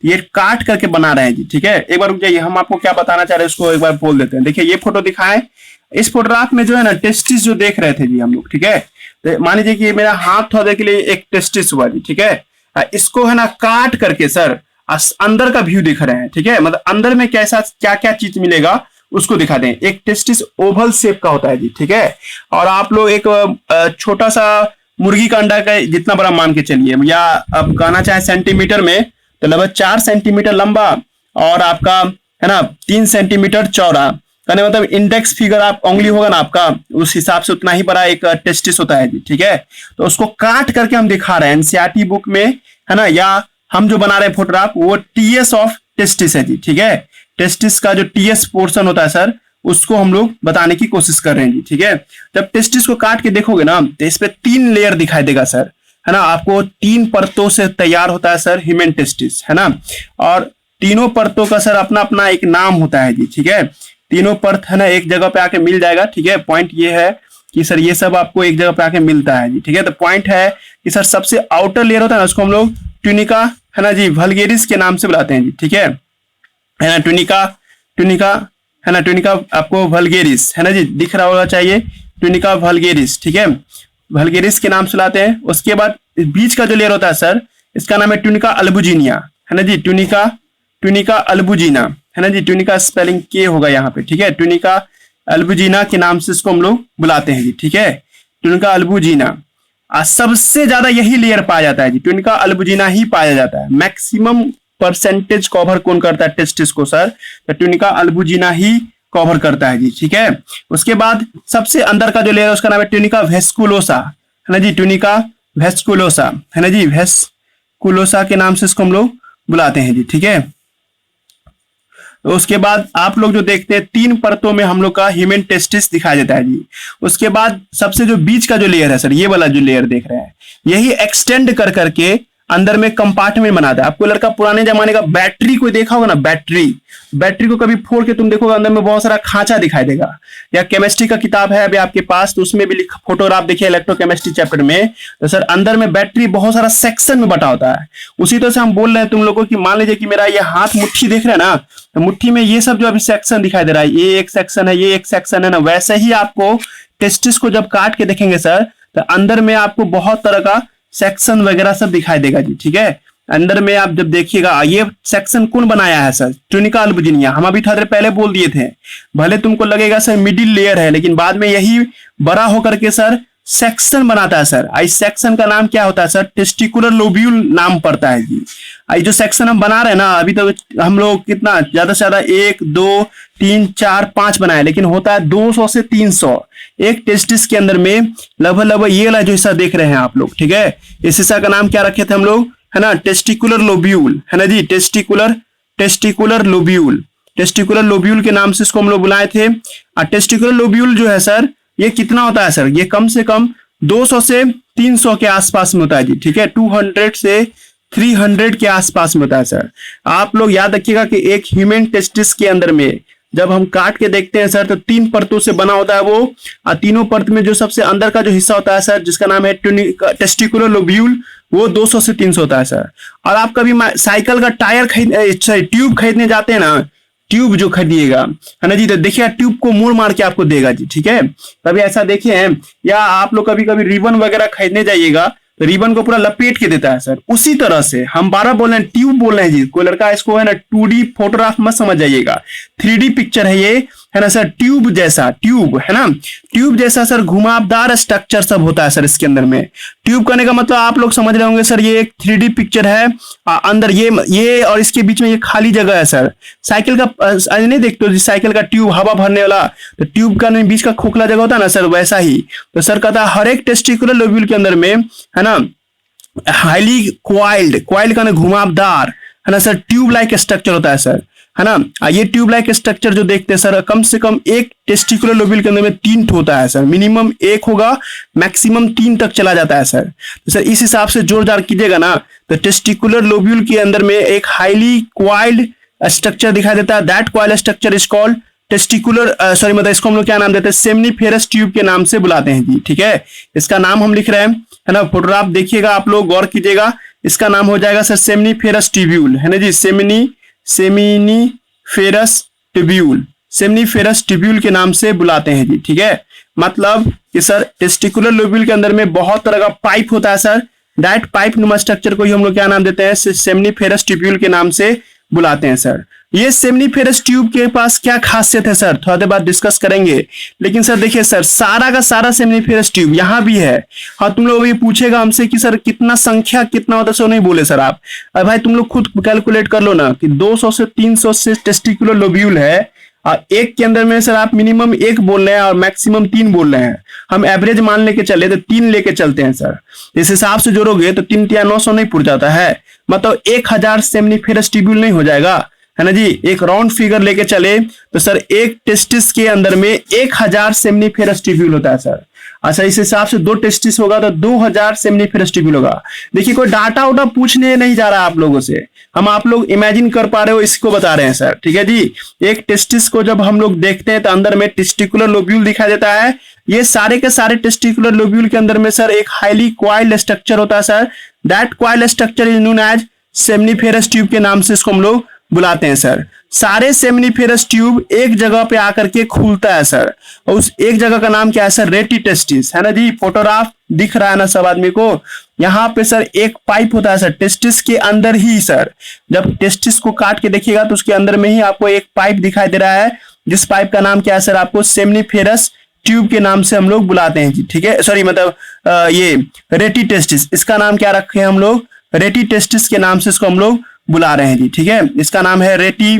ये काट करके बना रहे हैं जी। ठीक है, एक बार रुक जाइए, हम आपको क्या बताना चाह रहे हैं उसको एक बार बोल देते हैं। देखिए ये फोटो दिखाएं, इस फोटोग्राफ में जो है ना टेस्टिस जो देख रहे थे जी हम लोग। ठीक है, तो मान लीजिए कि मेरा हाथ थोड़ा के लिए एक टेस्टिस हुआ जी। ठीक है, इसको है ना काट करके सर अंदर का व्यू दिख रहे हैं। ठीक है, मतलब अंदर में कैसा क्या क्या चीज मिलेगा उसको दिखा दें। एक टेस्टिस ओवल शेप का होता है जी। ठीक है, और आप लोग एक छोटा सा मुर्गी का अंडा का जितना बड़ा मान के चलिए, या अब कहना चाहे सेंटीमीटर में, तो लगभग 4 सेंटीमीटर लंबा और आपका है ना 3 सेंटीमीटर चौड़ा, कहने मतलब इंडेक्स फिगर आप उंगली होगा ना आपका, उस हिसाब से उतना ही बड़ा एक टेस्टिस होता है जी। ठीक है, तो उसको काट करके हम दिखा रहे हैं एनसीईआरटी बुक में, है ना, या हम जो बना रहे हैं फोटोग्राफ वो टीएस ऑफ टेस्टिस है जी। ठीक है, टेस्टिस का जो टीएस पोर्शन होता है सर, उसको हम लोग बताने की कोशिश कर रहे हैं जी। ठीक है, जब टेस्टिस को काट के देखोगे ना, तो इस पे 3 लेयर दिखाई देगा सर, है ना। आपको 3 परतों से तैयार होता है सर ह्यूमन टेस्टिस, है ना, और तीनों परतों का सर अपना अपना एक नाम होता है जी। ठीक है, तीनों परत है ना एक जगह पे आके मिल जाएगा। ठीक है, पॉइंट ये है कि सर ये सब आपको एक जगह पे आके मिलता है जी। ठीक है, तो पॉइंट है कि सर सबसे आउटर लेयर होता है ना, उसको हम लोग ट्यूनिका, है ना जी, वल्गेरिस के नाम से बुलाते हैं जी। ठीक है ना, ट्यूनिका है ना, ट्यूनिका आपको वल्गेरिस, है ना जी, दिख रहा होगा चाहिए, ट्यूनिका वल्गेरिस। ठीक है, वल्गेरिस के नाम से बुलाते हैं। उसके बाद बीच का जो लेयर होता है सर, इसका नाम है ट्यूनिका अल्बुजिनिया, है ना जी, ट्यूनिका अल्बुजिना, है ना जी, ट्यूनिका स्पेलिंग के होगा यहाँ पे। ठीक है, ट्यूनिका अल्बुजिना के नाम से इसको हम लोग बुलाते हैं जी। ठीक है, ट्यूनिका अल्बुजिना, सबसे ज्यादा यही लेयर पाया जाता है जी, ट्यूनिका अल्बुजिना ही पाया जाता है। मैक्सिमम परसेंटेज कवर कौन करता है टेस्टिस को सर? तो ट्यूनिका अल्बुजिना ही कवर करता है जी, ठीक है। उसके बाद सबसे अंदर का जो लेयर है उसका नाम है ट्यूनिका वेस्कुलोसा, है ना जी, ट्यूनिका वेस्कुलोसा, है ना जी, वेस्कुलोसा के नाम से इसको हम लोग बुलाते हैं जी, ठीक है। तो उसके बाद आप लोग जो देखते हैं 3 परतों में हम लोग का ह्यूमन टेस्टिस दिखाई देता है जी। उसके बाद सबसे जो बीच का जो लेयर है सर, ये वाला जो लेयर देख रहे हैं, यही एक्सटेंड कर करके अंदर में कंपार्टमेंट बनाता है। आपको लड़का पुराने जमाने का बैटरी कोई देखा होगा ना, बैटरी को कभी फोड़ के तुम देखोगे अंदर में बहुत सारा खांचा दिखाई देगा। या केमिस्ट्री का किताब है अभी आपके पास, तो उसमें भी फोटो आप देखिए इलेक्ट्रोकेमिस्ट्री चैप्टर में, तो सर अंदर में बैटरी बहुत सारा सेक्शन में बटा होता है। उसी तरह से हम बोल रहे हैं तुम लोगों की, मान लीजिए कि मेरा ये हाथ मुट्ठी देख रहे हैं ना, तो मुट्ठी में ये सब जो अभी सेक्शन दिखाई दे रहा है, ये एक सेक्शन है, ये एक सेक्शन है ना, वैसे ही आपको टेस्टिस को जब काट के देखेंगे सर, तो अंदर में आपको बहुत तरह का सेक्शन वगैरह सब दिखाई देगा जी, ठीक है। अंदर में आप जब देखिएगा, ये सेक्शन कौन बनाया है सर? ट्यूनिका अल्बुजिनिया। हम अभी थोड़ी देर पहले बोल दिए थे, भले तुमको लगेगा सर मिडिल लेयर है, लेकिन बाद में यही बड़ा होकर के सर सेक्शन बनाता है सर। इस सेक्शन का नाम क्या होता है सर? टेस्टिकुलर लोब्यूल नाम पड़ता है जी। ये जो सेक्शन हम बना रहे हैं ना, अभी तो हम लोग कितना ज्यादा से ज्यादा 1 2 3 4 5 बनाए, लेकिन होता है 200 से 300 एक टेस्टिस के अंदर में। लगभग ये वाला जो हिस्सा देख रहे हैं आप लोग, ठीक है, इस हिस्सा का नाम क्या रखे थे हम लोग, है ना, टेस्टिकुलर लोब्यूल, है ना जी, टेस्टिकुलर लोब्यूल के नाम से इसको हम लोग बुलाए थे। और टेस्टिकुलर लोब्यूल जो है सर, ये कितना होता है सर? ये कम से कम 200 से 300 के आसपास में होता है जी, ठीक है, 200 से 300 के आसपास में होता है सर। आप लोग याद रखिएगा कि एक ह्यूमन टेस्टिस के अंदर में जब हम काट के देखते हैं सर, तो 3 परतों से बना होता है वो, और तीनों परत में जो सबसे अंदर का जो हिस्सा होता है सर, जिसका नाम है टेस्टिकुलर लोब्यूल, वो 200 से 300 होता है सर। और आप कभी साइकिल का टायर ट्यूब खरीदने जाते हैं ना, ट्यूब जो खरीदिएगा, है ना जी, तो देखिए ट्यूब को मोड़ मार के आपको देगा जी, ठीक है। कभी ऐसा देखे हैं? या आप लोग कभी कभी रिबन वगैरह खरीदने जाइएगा, तो रिबन को पूरा लपेट के देता है सर। उसी तरह से हम 12 बोल रहे हैं, ट्यूब बोल रहे हैं जी। कोई लड़का इसको है ना 2D फोटोग्राफ मत समझ जाइएगा, 3D पिक्चर है ये, है ना सर। ट्यूब जैसा, ट्यूब है ना, ट्यूब जैसा सर घुमावदार स्ट्रक्चर सब होता है सर इसके अंदर में। ट्यूब करने का मतलब आप लोग समझ रहे होंगे सर, ये एक 3D पिक्चर है, अंदर ये और इसके बीच में ये खाली जगह है सर। साइकिल का नहीं देखते हो साइकिल का ट्यूब हवा भरने वाला, तो ट्यूब का बीच का खोखला जगह होता है ना सर, वैसा ही। तो सर कहता है हर एक टेस्टिकुलर लोब्यूल के अंदर में, है ना, हाईली क्वाइल्ड का ना घुमावदार, है ना सर, ट्यूब लाइक स्ट्रक्चर होता है सर, है ना। ये ट्यूब लाइक स्ट्रक्चर जो देखते हैं सर, कम से कम एक टेस्टिकुलर लोब्यूल के अंदर में 3 होता है सर, मिनिमम 1 होगा, मैक्सिमम 3 तक चला जाता है सर। तो सर इस हिसाब से जोरदार कीजिएगा ना, तो टेस्टिकुलर लोब्यूल के अंदर में एक हाईली क्वाइल्ड स्ट्रक्चर दिखाई देता है। That coiled structure is called testicular मतलब इसको हम लोग क्या नाम देते हैं? सेमनीफेरस ट्यूब के नाम से बुलाते हैं जी, ठीक है। इसका नाम हम लिख रहे हैं, है ना, फोटोग्राफ देखिएगा आप लोग, गौर कीजिएगा। इसका नाम हो जाएगा सर सेमनीफेरस ट्यूब्यूल, है ना जी, सेमनीफेरस ट्यूब्यूल के नाम से बुलाते हैं जी, ठीक है। मतलब कि सर टेस्टिकुलर लोब्यूल के अंदर में बहुत तरह का पाइप होता है सर। दैट पाइप नुमा स्ट्रक्चर को ही हम लोग क्या नाम देते हैं? सेमनीफेरस ट्यूब्यूल के नाम से बुलाते हैं सर। ये सेमनीफेरस ट्यूब के पास क्या खासियत है सर, थोड़ा देर बाद डिस्कस करेंगे। लेकिन सर देखिए सर, सारा का सारा सेमनीफेरस ट्यूब यहाँ भी है। हाँ, तुम लोग ये पूछेगा हमसे कि सर कितना संख्या कितना होता है, सो नहीं बोले सर आप। अब भाई तुम लोग खुद कैलकुलेट कर लो ना कि 200 से 300 से टेस्टिकुलर लोब्यूल है, और एक के अंदर में सर आप मिनिमम 1 बोल रहे हैं और मैक्सिमम 3 बोल रहे हैं। हम एवरेज मान लेके चले तो 3 लेके चलते हैं सर। इस हिसाब से जोड़ोगे तो 3 या 900 नहीं पुर जाता है, मतलब 1000 सेमनीफेरस ट्यूब्यूल नहीं हो जाएगा, है ना जी। एक राउंड फिगर लेके चले तो सर एक टेस्टिस के अंदर में 1000 सेमनीफेरस ट्यूब्यूल होता है सर। अच्छा, इस हिसाब से 2 टेस्टिस होगा तो 2000 सेमनीफेरस ट्यूब्यूल होगा। देखिए कोई डाटा उटा पूछने नहीं जा रहा आप लोगों से, हम आप लोग इमेजिन कर पा रहे हो इसको बता रहे हैं सर, ठीक है जी। एक टेस्टिस को जब हम लोग देखते हैं तो अंदर में टेस्टिकुलर लोब्यूल दिखाई देता है। ये सारे के सारे टेस्टिकुलर लोब्यूल के अंदर में सर एक हाईली क्वाइल्ड स्ट्रक्चर होता है sir. That coiled structure is known as seminiferous tube के नाम से इसको हम लोग बुलाते हैं सर। सारे सेमनीफेरस ट्यूब एक जगह पे आकर के खुलता है सर, और उस एक जगह का नाम क्या है सर? रेटी टेस्टिस, है ना जी। फोटोग्राफ दिख रहा है ना सब आदमी को? यहाँ पे सर एक पाइप होता है सर टेस्टिस के अंदर ही सर। जब टेस्टिस को काट के देखिएगा तो उसके अंदर में ही आपको एक पाइप दिखाई दे रहा है, जिस पाइप का नाम क्या है सर? आपको सेमनीफेरस ट्यूब के नाम से हम लोग बुलाते हैं जी, ठीक है। सॉरी मतलब ये रेटी टेस्टिस, इसका नाम क्या रखे हैं हम लोग? रेटी टेस्टिस के नाम से इसको हम लोग बुला रहे हैं जी, ठीक है। इसका नाम है रेटी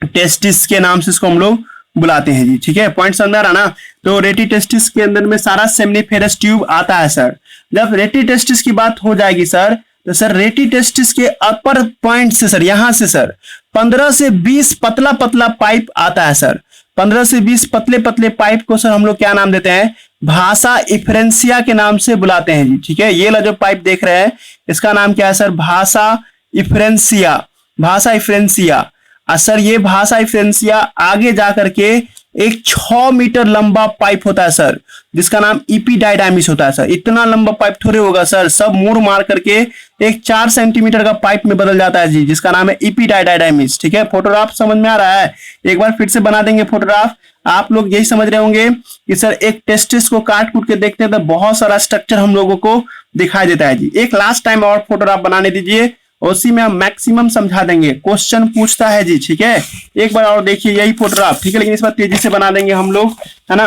टेस्टिस के नाम से इसको हम लोग बुलाते हैं जी, ठीक है। पॉइंट समझ आ रहा ना। तो रेटी टेस्टिस के अंदर में सारा सेमनीफेरस ट्यूब आता है सर। जब रेटी टेस्टिस की बात हो जाएगी सर, तो सर रेटी टेस्टिस के अपर पॉइंट से सर, यहां से सर 15 से 20 पतला पतला पाइप आता है सर। 15 से 20 पतले पतले पाइप को सर हम लोग क्या नाम देते हैं, भाषा इफ्रेंसिया के नाम से बुलाते हैं जी, ठीक है। ये ला जो पाइप देख रहे हैं इसका नाम क्या है सर, भाषा इफ्रेंसिया, भाषा इफ्रेंसिया। सर ये भाषा इफ्रेंसिया आगे जाकर के एक 6 मीटर लंबा पाइप होता है सर, जिसका नाम इपीडायडाइमिस होता है सर। इतना लंबा पाइप थोड़े होगा सर, सब मुड़ मार करके एक 4 सेंटीमीटर का पाइप में बदल जाता है जी, जिसका नाम है इपीडायडाइमिस, ठीक है। फोटोग्राफ समझ में आ रहा है, एक बार फिर से बना देंगे फोटोग्राफ। आप लोग यही समझ रहे होंगे कि सर एक टेस्टिस को काट कूट के देखते हैं तो बहुत सारा स्ट्रक्चर हम लोगों को दिखाई देता है जी। एक लास्ट टाइम और फोटोग्राफ बनाने दीजिए, उसी में हम मैक्सिमम समझा देंगे। क्वेश्चन पूछता है जी, ठीक है। एक बार और देखिए यही फोटोग्राफ, ठीक है, लेकिन इस बार तेजी से बना देंगे हम लोग, है ना।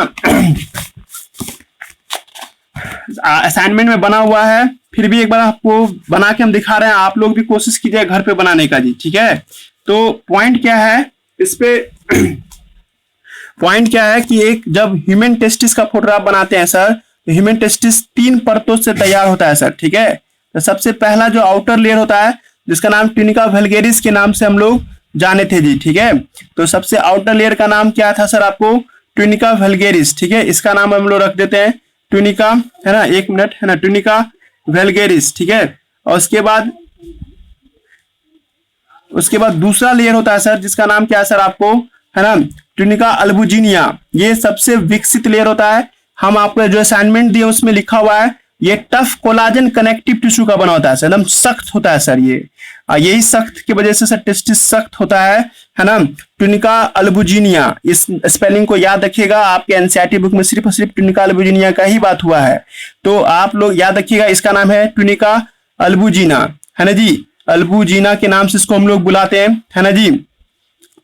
असाइनमेंट में बना हुआ है, फिर भी एक बार आपको बना के हम दिखा रहे हैं, आप लोग भी कोशिश कीजिए घर पे बनाने का जी, ठीक है। तो पॉइंट क्या है इस पे पॉइंट क्या है कि एक जब ह्यूमन टेस्टिस का फोटोग्राफ बनाते हैं सर, तो ह्यूमन टेस्टिस 3 परतों से तैयार होता है सर, ठीक है। तो सबसे पहला जो आउटर लेयर होता है, जिसका नाम ट्यूनिका वल्गेरिस के नाम से हम लोग जाने थे जी, ठीक है। तो सबसे आउटर लेयर का नाम क्या था सर आपको, ट्यूनिका वल्गेरिस, ठीक है। इसका नाम हम लोग रख देते हैं ट्यूनिका, है ना, 1 मिनट, है ना, ट्यूनिका वल्गेरिस, ठीक है। और उसके बाद दूसरा लेयर होता है सर, जिसका नाम क्या है सर आपको, है ना, ट्यूनिका अल्बुजिनिया। ये सबसे विकसित लेयर होता है। हम आपको जो असाइनमेंट दिए उसमें लिखा हुआ है, ये टफ कोलाजन कनेक्टिव टिश्यू का बना होता है सर, एकदम सख्त होता है सर ये। यही सख्त की वजह से सर टेस्टिस सख्त होता है ना। ट्यूनिका अल्बुजिनिया, इस स्पेलिंग को याद रखिएगा, आपके एनसीईआरटी बुक में सिर्फ और सिर्फ ट्यूनिका अल्बुजिनिया का ही बात हुआ है, तो आप लोग याद रखिएगा। इसका नाम है ट्यूनिका अल्बुजिना, है ना जी, अल्बुजिना के नाम से इसको हम लोग बुलाते हैं, है ना जी।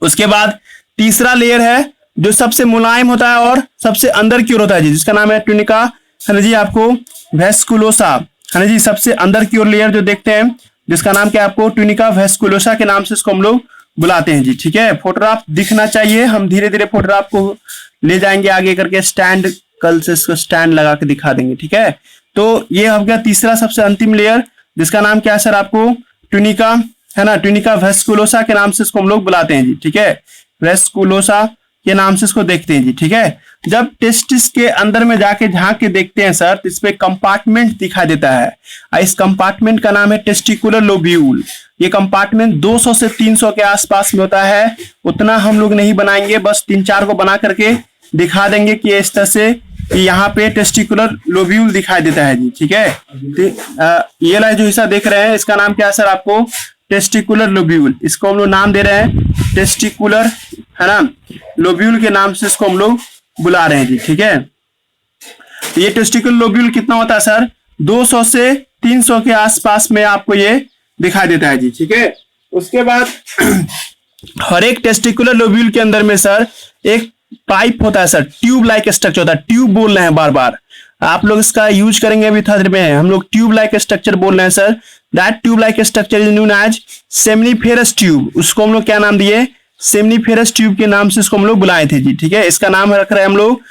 उसके बाद तीसरा लेयर है जो सबसे मुलायम होता है और सबसे अंदर की ओर होता है जी, जिसका नाम है ट्यूनिका, है ना जी, आपको वेस्कुलोसा, है ना जी। सबसे अंदर की ओर लेयर जो देखते हैं, जिसका नाम क्या है आपको, ट्यूनिका वेस्कुलोसा के नाम से इसको हम लोग बुलाते हैं जी, ठीक है। फोटोग्राफ दिखना चाहिए, हम धीरे धीरे फोटोग्राफ को ले जाएंगे आगे करके, स्टैंड कल से इसको स्टैंड लगा के दिखा देंगे, ठीक है। तो ये हो गया तीसरा सबसे अंतिम लेयर, जिसका नाम क्या है सर आपको, ट्यूनिका, है ना, ट्यूनिका वेस्कुलोसा के नाम से इसको हम लोग बुलाते हैं जी, ठीक है। वेस्कुलोसा के नाम से इसको देखते हैं जी, ठीक है। जब टेस्टिस के अंदर में जाके झांक के देखते हैं सर, तो इस पे कंपार्टमेंट दिखाई देता है। इस कंपार्टमेंट का नाम है टेस्टिकुलर लोब्यूल। ये कंपार्टमेंट 200 से 300 के आसपास में होता है, उतना हम लोग नहीं बनाएंगे, बस 3-4 को बना करके दिखा देंगे कि इस तरह से कि यहाँ पे टेस्टिकुलर लोब्यूल दिखाई देता है जी, ठीक है। ये वाला जो हिस्सा देख रहे हैं इसका नाम क्या है सर आपको, टेस्टिकुलर लोब्यूल। इसको हम लोग नाम दे रहे हैं टेस्टिकुलर, है ना, लोब्यूल के नाम से इसको हम लोग बुला रहे हैं जी, ठीक है। तो ये टेस्टिकुलर लोब्यूल कितना होता है सर, 200 से 300 के आसपास में आपको ये दिखाई देता है जी, ठीक है। उसके बाद हर एक टेस्टिकुलर लोब्यूल के अंदर में सर एक पाइप होता है सर, ट्यूब लाइक स्ट्रक्चर होता है। ट्यूब बोल रहे हैं बार बार, आप लोग इसका यूज करेंगे अभी थोड़ी देर में, हम लोग ट्यूब लाइक स्ट्रक्चर बोल रहे हैं sir. That tube like structure is known as seminiferous tube. उसको हम लोग क्या नाम दिए, सेमिनिफेरस ट्यूब के नाम से इसको हम लोग बुलाए थे जी, ठीक है। इसका नाम रख रहे हैं हम लोग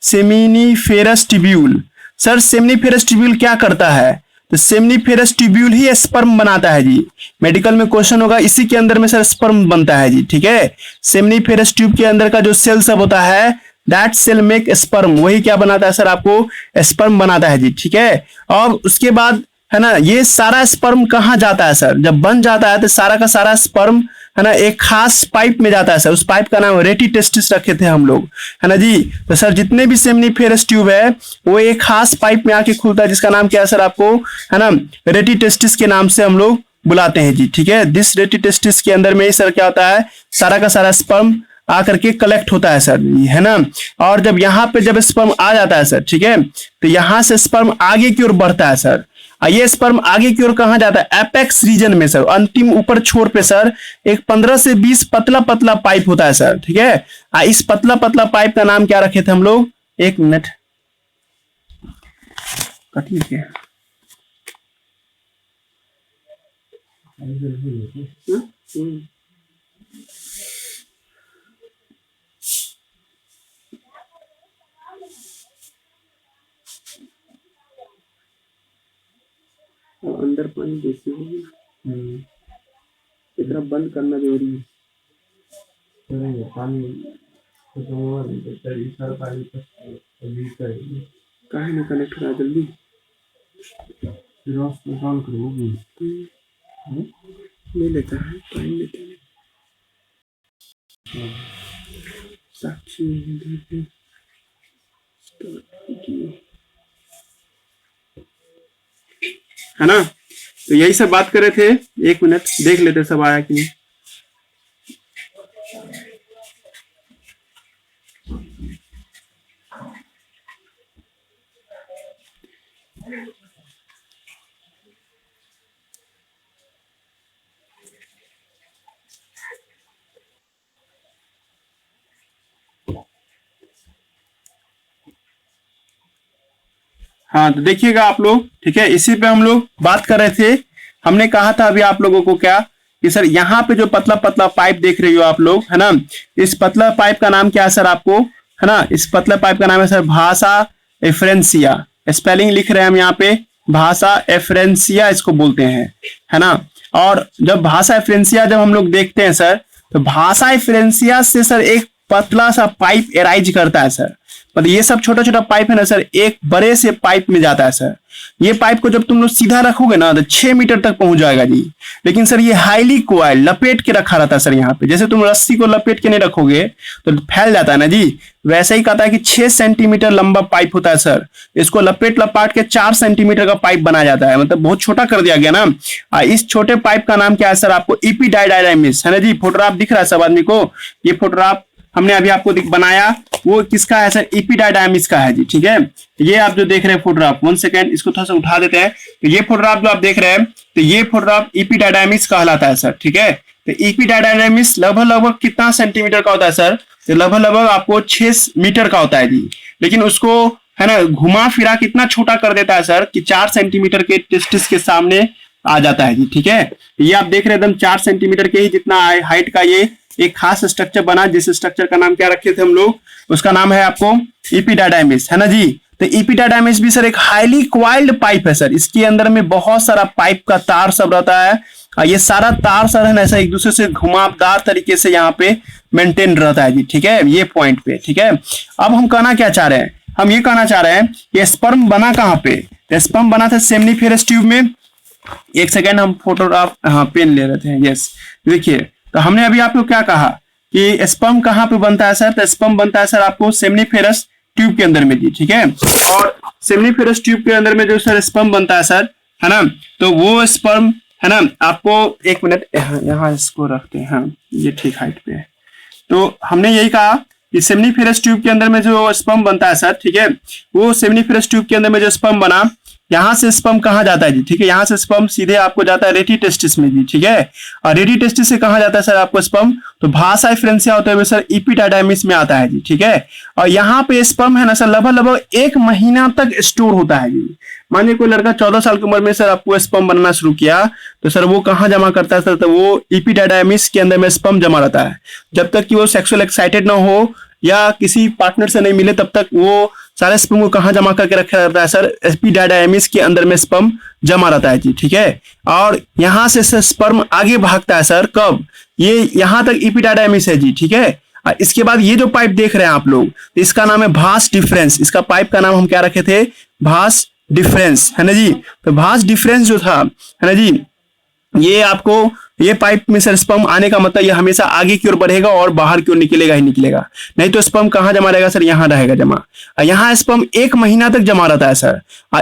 seminiferous tubule. Sir seminiferous tubule क्या करता है, तो सेमिनिफेरस ट्यूब्यूल ही स्पर्म बनाता है जी। मेडिकल में क्वेश्चन होगा, इसी के अंदर में सर स्पर्म बनता है जी, ठीक है। सेमिनिफेरस ट्यूब के अंदर का जो सेल सब होता है, दैट सेल मेक स्पर्म, वही क्या बनाता है सर आपको, स्पर्म बनाता है जी, ठीक है। और उसके बाद है ना, ये सारा स्पर्म कहाँ जाता है सर, जब बन जाता है तो सारा का सारा स्पर्म है ना एक खास पाइप में जाता है सर। उस पाइप का नाम रेटी टेस्टिस रखे थे हम लोग, है ना जी। तो सर जितने भी सेमिनिफेरस ट्यूब है वो एक खास पाइप में आके खुलता है, जिसका नाम क्या है सर आपको, है ना, रेटी टेस्टिस के नाम से हम लोग बुलाते हैं जी, ठीक है। दिस रेटी टेस्टिस के अंदर में ही सर क्या होता है, सारा का सारा स्पर्म आकर के कलेक्ट होता है सर, है ना। और जब यहाँ पे जब स्पर्म आ जाता है सर, ठीक है, तो यहाँ से स्पर्म आगे की ओर बढ़ता है सर। ये स्पर्म आगे की ओर कहां जाता है, एपेक्स रीजन में सर, अंतिम ऊपर छोर पे सर एक 15 से 20 पतला पतला पाइप होता है सर, ठीक है। इस पतला पतला पाइप का नाम क्या रखे थे हम लोग, 1 मिनट कटिए, हम्म। और अंदर पानी बेसी होगी, इतना बंद करना जरूरी है। पानी काहे ना कनेक्ट करा जल्दी। फिर उसमें काम करोगी। ले लेता है, टाइम लेते हैं। साक्षी है ना। तो यही सब बात कर रहे थे। एक मिनट देख लेते सब आया कि नहीं। हाँ तो देखिएगा आप लोग, ठीक है। इसी पे हम लोग बात कर रहे थे। हमने कहा था अभी आप लोगों को क्या कि सर यहाँ पे जो पतला पतला पाइप देख रही हो आप लोग, है ना, इस पतला पाइप का नाम क्या है सर आपको, है ना, इस पतला पाइप का नाम है सर भाषा एफ्रेंसिया। स्पेलिंग लिख रहे हैं हम यहाँ पे, भाषा एफ्रेंसिया इसको बोलते हैं, है ना। और जब भाषा एफ्रेंसिया जब हम लोग देखते हैं सर, तो भाषा एफ्रेंसिया से सर एक पतला सा पाइप एराइज करता है सर। मतलब ये सब छोटा छोटा पाइप है ना सर, एक बड़े से पाइप में जाता है सर। ये पाइप को जब तुम लोग सीधा रखोगे ना तो 6 मीटर तक पहुंच जाएगा जी। लेकिन सर ये हाईली कोयल लपेट के रखा रहता है सर यहाँ पे। जैसे तुम रस्सी को लपेट के नहीं रखोगे तो फैल जाता है ना जी, वैसे ही कहता है कि 6 सेंटीमीटर लंबा पाइप होता है सर। इसको लपेट लपाट के 4 सेंटीमीटर का पाइप बनाया जाता है, मतलब बहुत छोटा कर दिया गया ना। इस छोटे पाइप का नाम क्या है सर आपको, इपीडायडायमिस, है ना जी। फोटोग्राफ दिख रहा है सब आदमी को। ये फोटोग्राफ हमने अभी आपको बनाया, वो किसका है सर, इपीडायडायमिस का है जी, ठीक है। ये आप जो देख रहे हैं फोटोग्राफ, 1 सेकेंड इसको थोड़ा सा उठा देते हैं। तो ये फोटोग्राफ जो आप देख रहे हैं, तो ये फोटोग्राफ इपीडायडायमिस कहलाता है सर, ठीक है। तो इपीडायडायमिस लगभग लगभग कितना सेंटीमीटर का होता है सर, तो लगभग लगभग आपको 6 मीटर का होता है जी। लेकिन उसको है ना घुमा फिरा कितना छोटा कर देता है सर कि 4 सेंटीमीटर के टेस्टिस के सामने आ जाता है जी, ठीक है। ये आप देख रहे हैं एकदम 4 सेंटीमीटर के ही जितना हाइट का ये एक खास स्ट्रक्चर बना, जिस स्ट्रक्चर का नाम क्या रखे थे हम लोग, उसका नाम है आपको इपीडायडायमिस, है ना जी। तो इपीडायडायमिस भी सर एक हाईली क्वाइल्ड पाइप है सर। इसके अंदर में बहुत सारा पाइप का तार सब रहता है, और ये सारा तार सर है ना ऐसा एक दूसरे से घुमावदार तरीके से यहाँ पे मेंटेन रहता है जी, ठीक है, ये पॉइंट पे, ठीक है। अब हम कहना क्या चाह रहे हैं, हम ये कहना चाह रहे हैं कि स्पर्म बना कहाँ पे, स्पर्म बना था सेमनीफेरस ट्यूब में। एक सेकेंड हम फोटोग्राफ, हाँ पेन ले रहे थे, यस। देखिए तो हमने अभी आपको क्या कहा कि स्पर्म कहाँ पे बनता है सर, तो स्पर्म बनता है सर आपको सेमनीफेरस ट्यूब के अंदर में जी, ठीक है। और सेमनीफेरस ट्यूब के अंदर में जो सर स्पर्म बनता है सर, है ना, तो वो स्पर्म है ना आपको, एक मिनट यहाँ इसको रखते हैं, हाँ ये ठीक हाइट पे है। तो हमने यही कहा कि सेमनीफेरस ट्यूब के अंदर में जो स्पर्म बनता है सर, ठीक है, वो सेमनीफेरस ट्यूब के अंदर में जो स्पर्म बना, यहाँ से स्पर्म कहाँ जाता है जी, ठीक है, यहाँ से स्पर्म सीधे आपको जाता है रेडी टेस्टिस में जी, ठीक है। और रेडी टेस्टिस से कहाँ जाता है सर आपको स्पर्म, तो भाषा एफ्रेंसिया होते हुए सर इपीडायडायमिस में आता है जी, ठीक है। और यहाँ पे स्पर्म है ना सर लगभग लगभग 1 महीना तक स्टोर होता है जी। मानिए कोई लड़का 14 साल की उम्र में सर आपको स्पर्म बनना शुरू किया, तो सर वो कहाँ जमा करता है सर, तो वो इपीडायडायमिस के अंदर में स्पर्म जमा रहता है। जब तक कि वो सेक्सुअल एक्साइटेड ना हो या किसी पार्टनर से नहीं मिले, तब तक वो सारे स्पर्म को कहाँ जमा करके रखा रहता है सर, इपीडायडायमिस के अंदर में स्पर्म जमा रहता है जी, ठीक है। और यहाँ से स्पर्म आगे भागता है सर, कब, ये यहाँ तक इपीडायडायमिस है जी, ठीक है। इसके बाद ये जो पाइप देख रहे हैं आप लोग, इसका नाम है भास डिफरेंस। इसका पाइप का नाम हम क्या रखे थे, भास डिफरेंस, है ना जी। तो भास डिफरेंस जो था, है ना जी, ये आपको ये पाइप में सर स्पर्म आने का मतलब ये हमेशा आगे की ओर बढ़ेगा और बाहर की ओर निकलेगा ही निकलेगा। नहीं तो स्पर्म कहाँ जमा रहेगा सर, यहाँ रहेगा जमा। यहाँ स्पर्म 1 महीना तक जमा रहता है सर,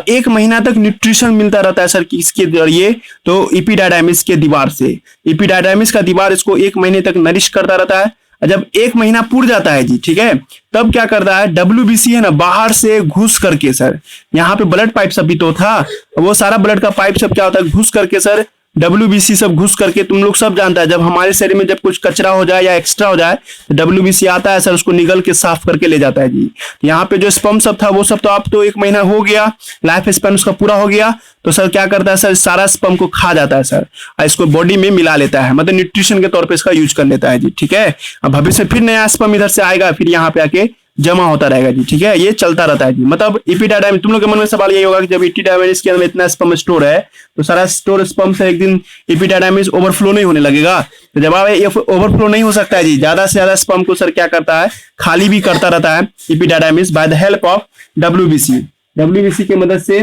1 महीना तक न्यूट्रिशन मिलता रहता है सर किसके जरिए, तो इपीडायडायमिस के दीवार से। इपीडायडायमिस का दीवार इसको 1 महीने तक नरिश करता रहता है। जब 1 महीना पूर जाता है जी, ठीक है, तब क्या करता है, WBC है ना बाहर से घुस करके सर, यहाँ पे ब्लड पाइप सब भी तो था, वो सारा ब्लड का पाइप सब क्या होता है घुस करके सर WBC सब घुस करके, तुम लोग सब जानता है, जब हमारे शरीर में जब कुछ कचरा हो जाए या एक्स्ट्रा हो जाए तो WBC आता है सर, उसको निगल के साफ करके ले जाता है जी। तो यहाँ पे जो स्पर्म सब था वो सब तो अब तो 1 महीना हो गया, लाइफ स्पैन उसका पूरा हो गया, तो सर क्या करता है सर, सारा स्पर्म को खा जाता है सर, और इसको बॉडी में मिला लेता है, मतलब न्यूट्रिशन के तौर पे इसका यूज कर लेता है जी। ठीक है, अब भविष्य में फिर नया स्पर्म इधर से आएगा, फिर यहाँ पे आके जमा होता रहेगा जी। ठीक है, ये चलता रहता है जी। मतलब एपिडायडाइमिस, तुम लोग के मन में सवाल यही होगा कि जब एपिडायडाइमिस के अंदर इतना स्पर्म स्टोर है तो सारा स्टोर स्पर्म से एक दिन एपिडायडाइमिस ओवरफ्लो नहीं होने लगेगा? तो जवाब है ये ओवरफ्लो नहीं हो सकता है जी। ज्यादा से ज्यादा स्पर्म को सर क्या करता है, खाली भी करता रहता है epididymis by the help of WBC की मदद से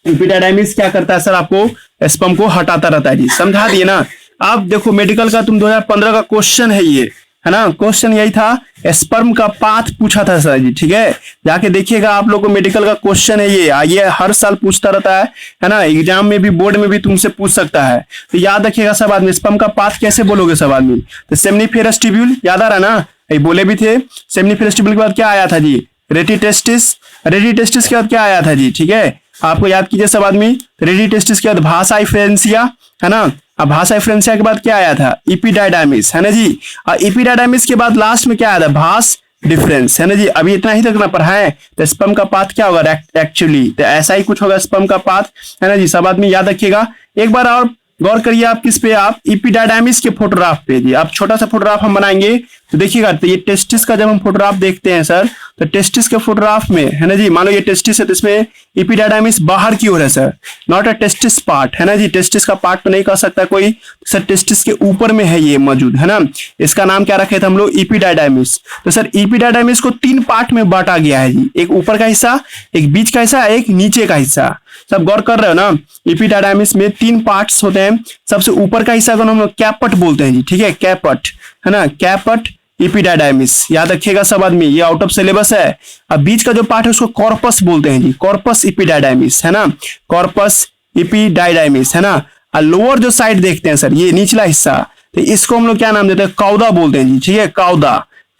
एपिडायडाइमिस क्या करता है सर, आपको स्पर्म को हटाता रहता है जी। समझा दिए ना? आप देखो मेडिकल का तुम 2015 का क्वेश्चन है ये, है ना, क्वेश्चन यही था, स्पर्म का पाथ पूछा था सर जी। ठीक है, जाके देखिएगा, आप लोग को मेडिकल का क्वेश्चन है ये हर साल पूछता रहता है ना, एग्जाम में भी बोर्ड में भी तुमसे पूछ सकता है। तो याद रखिएगा सब आदमी, स्पर्म का पाथ कैसे बोलोगे सब आदमी? तो सेमनीफेरस ट्यूब्यूल याद आ रहा ना, ये बोले भी थे। सेमनीफेरस ट्यूब्यूल के बाद क्या आया था जी? रेटिटेस्टिस के बाद क्या आया था जी? ठीक है, आपको याद कीजिए सब आदमी, रेटिटेस्टिस के बाद भासा इफ्रेंसिया, है ना, अब भासा इफ्रेंसिया के बाद क्या आया था? एपिडायडाइमिस, है ना जी। और एपिडायडाइमिस के बाद लास्ट में क्या आया था? भास डिफरेंस, है ना जी। अभी इतना ही तक ना पढ़ाए, तो स्पर्म का पाथ क्या होगा एक्चुअली? तो ऐसा ही कुछ होगा स्पर्म का पाथ, है ना जी। सब आदमी याद रखिएगा। एक बार और गौर करिए, आप किस पे? आप एपिडायडाइमिस के फोटोग्राफ पे जी। आप छोटा सा फोटोग्राफ हम बनाएंगे तो देखिएगा, तो ये टेस्टिस का जब हम फोटोग्राफ देखते हैं सर, तो टेस्टिस के फोटोग्राफ में, है ना जी, मान लो ये टेस्टिस है तो इसमें एपिडायडाइमिस बाहर की ओर है sir, not a testis part, है ना जी। टेस्टिस का पार्ट तो नहीं कह सकता कोई सर, टेस्टिस के ऊपर में है ये मौजूद, है ना। इसका नाम क्या रखे थे हम लोग? एपिडायडाइमिस। तो सर एपिडायडाइमिस को 3 पार्ट में बांटा गया है जी, एक ऊपर का हिस्सा, एक बीच का हिस्सा, एक नीचे का हिस्सा। सब गौर कर रहे हो ना? एपिडायडाइमिस में 3 पार्ट्स होते हैं। सबसे ऊपर का हिस्सा को हम लोग कैपट बोलते हैं जी। ठीक है, कैपट, है ना, कैपट एपिडायडाइमिस, याद रखिएगा सब आदमी, ये आउट ऑफ सिलेबस है। अब बीच का जो पार्ट है उसको कॉर्पस बोलते हैं जी, कॉर्पस एपिडायडाइमिस, है ना, कॉर्पस एपिडायडाइमिस, है ना। और लोअर जो साइड देखते हैं सर, ये निचला हिस्सा, तो इसको हम लोग क्या नाम देते हैं? कौदा बोलते हैं जी। ठीक है,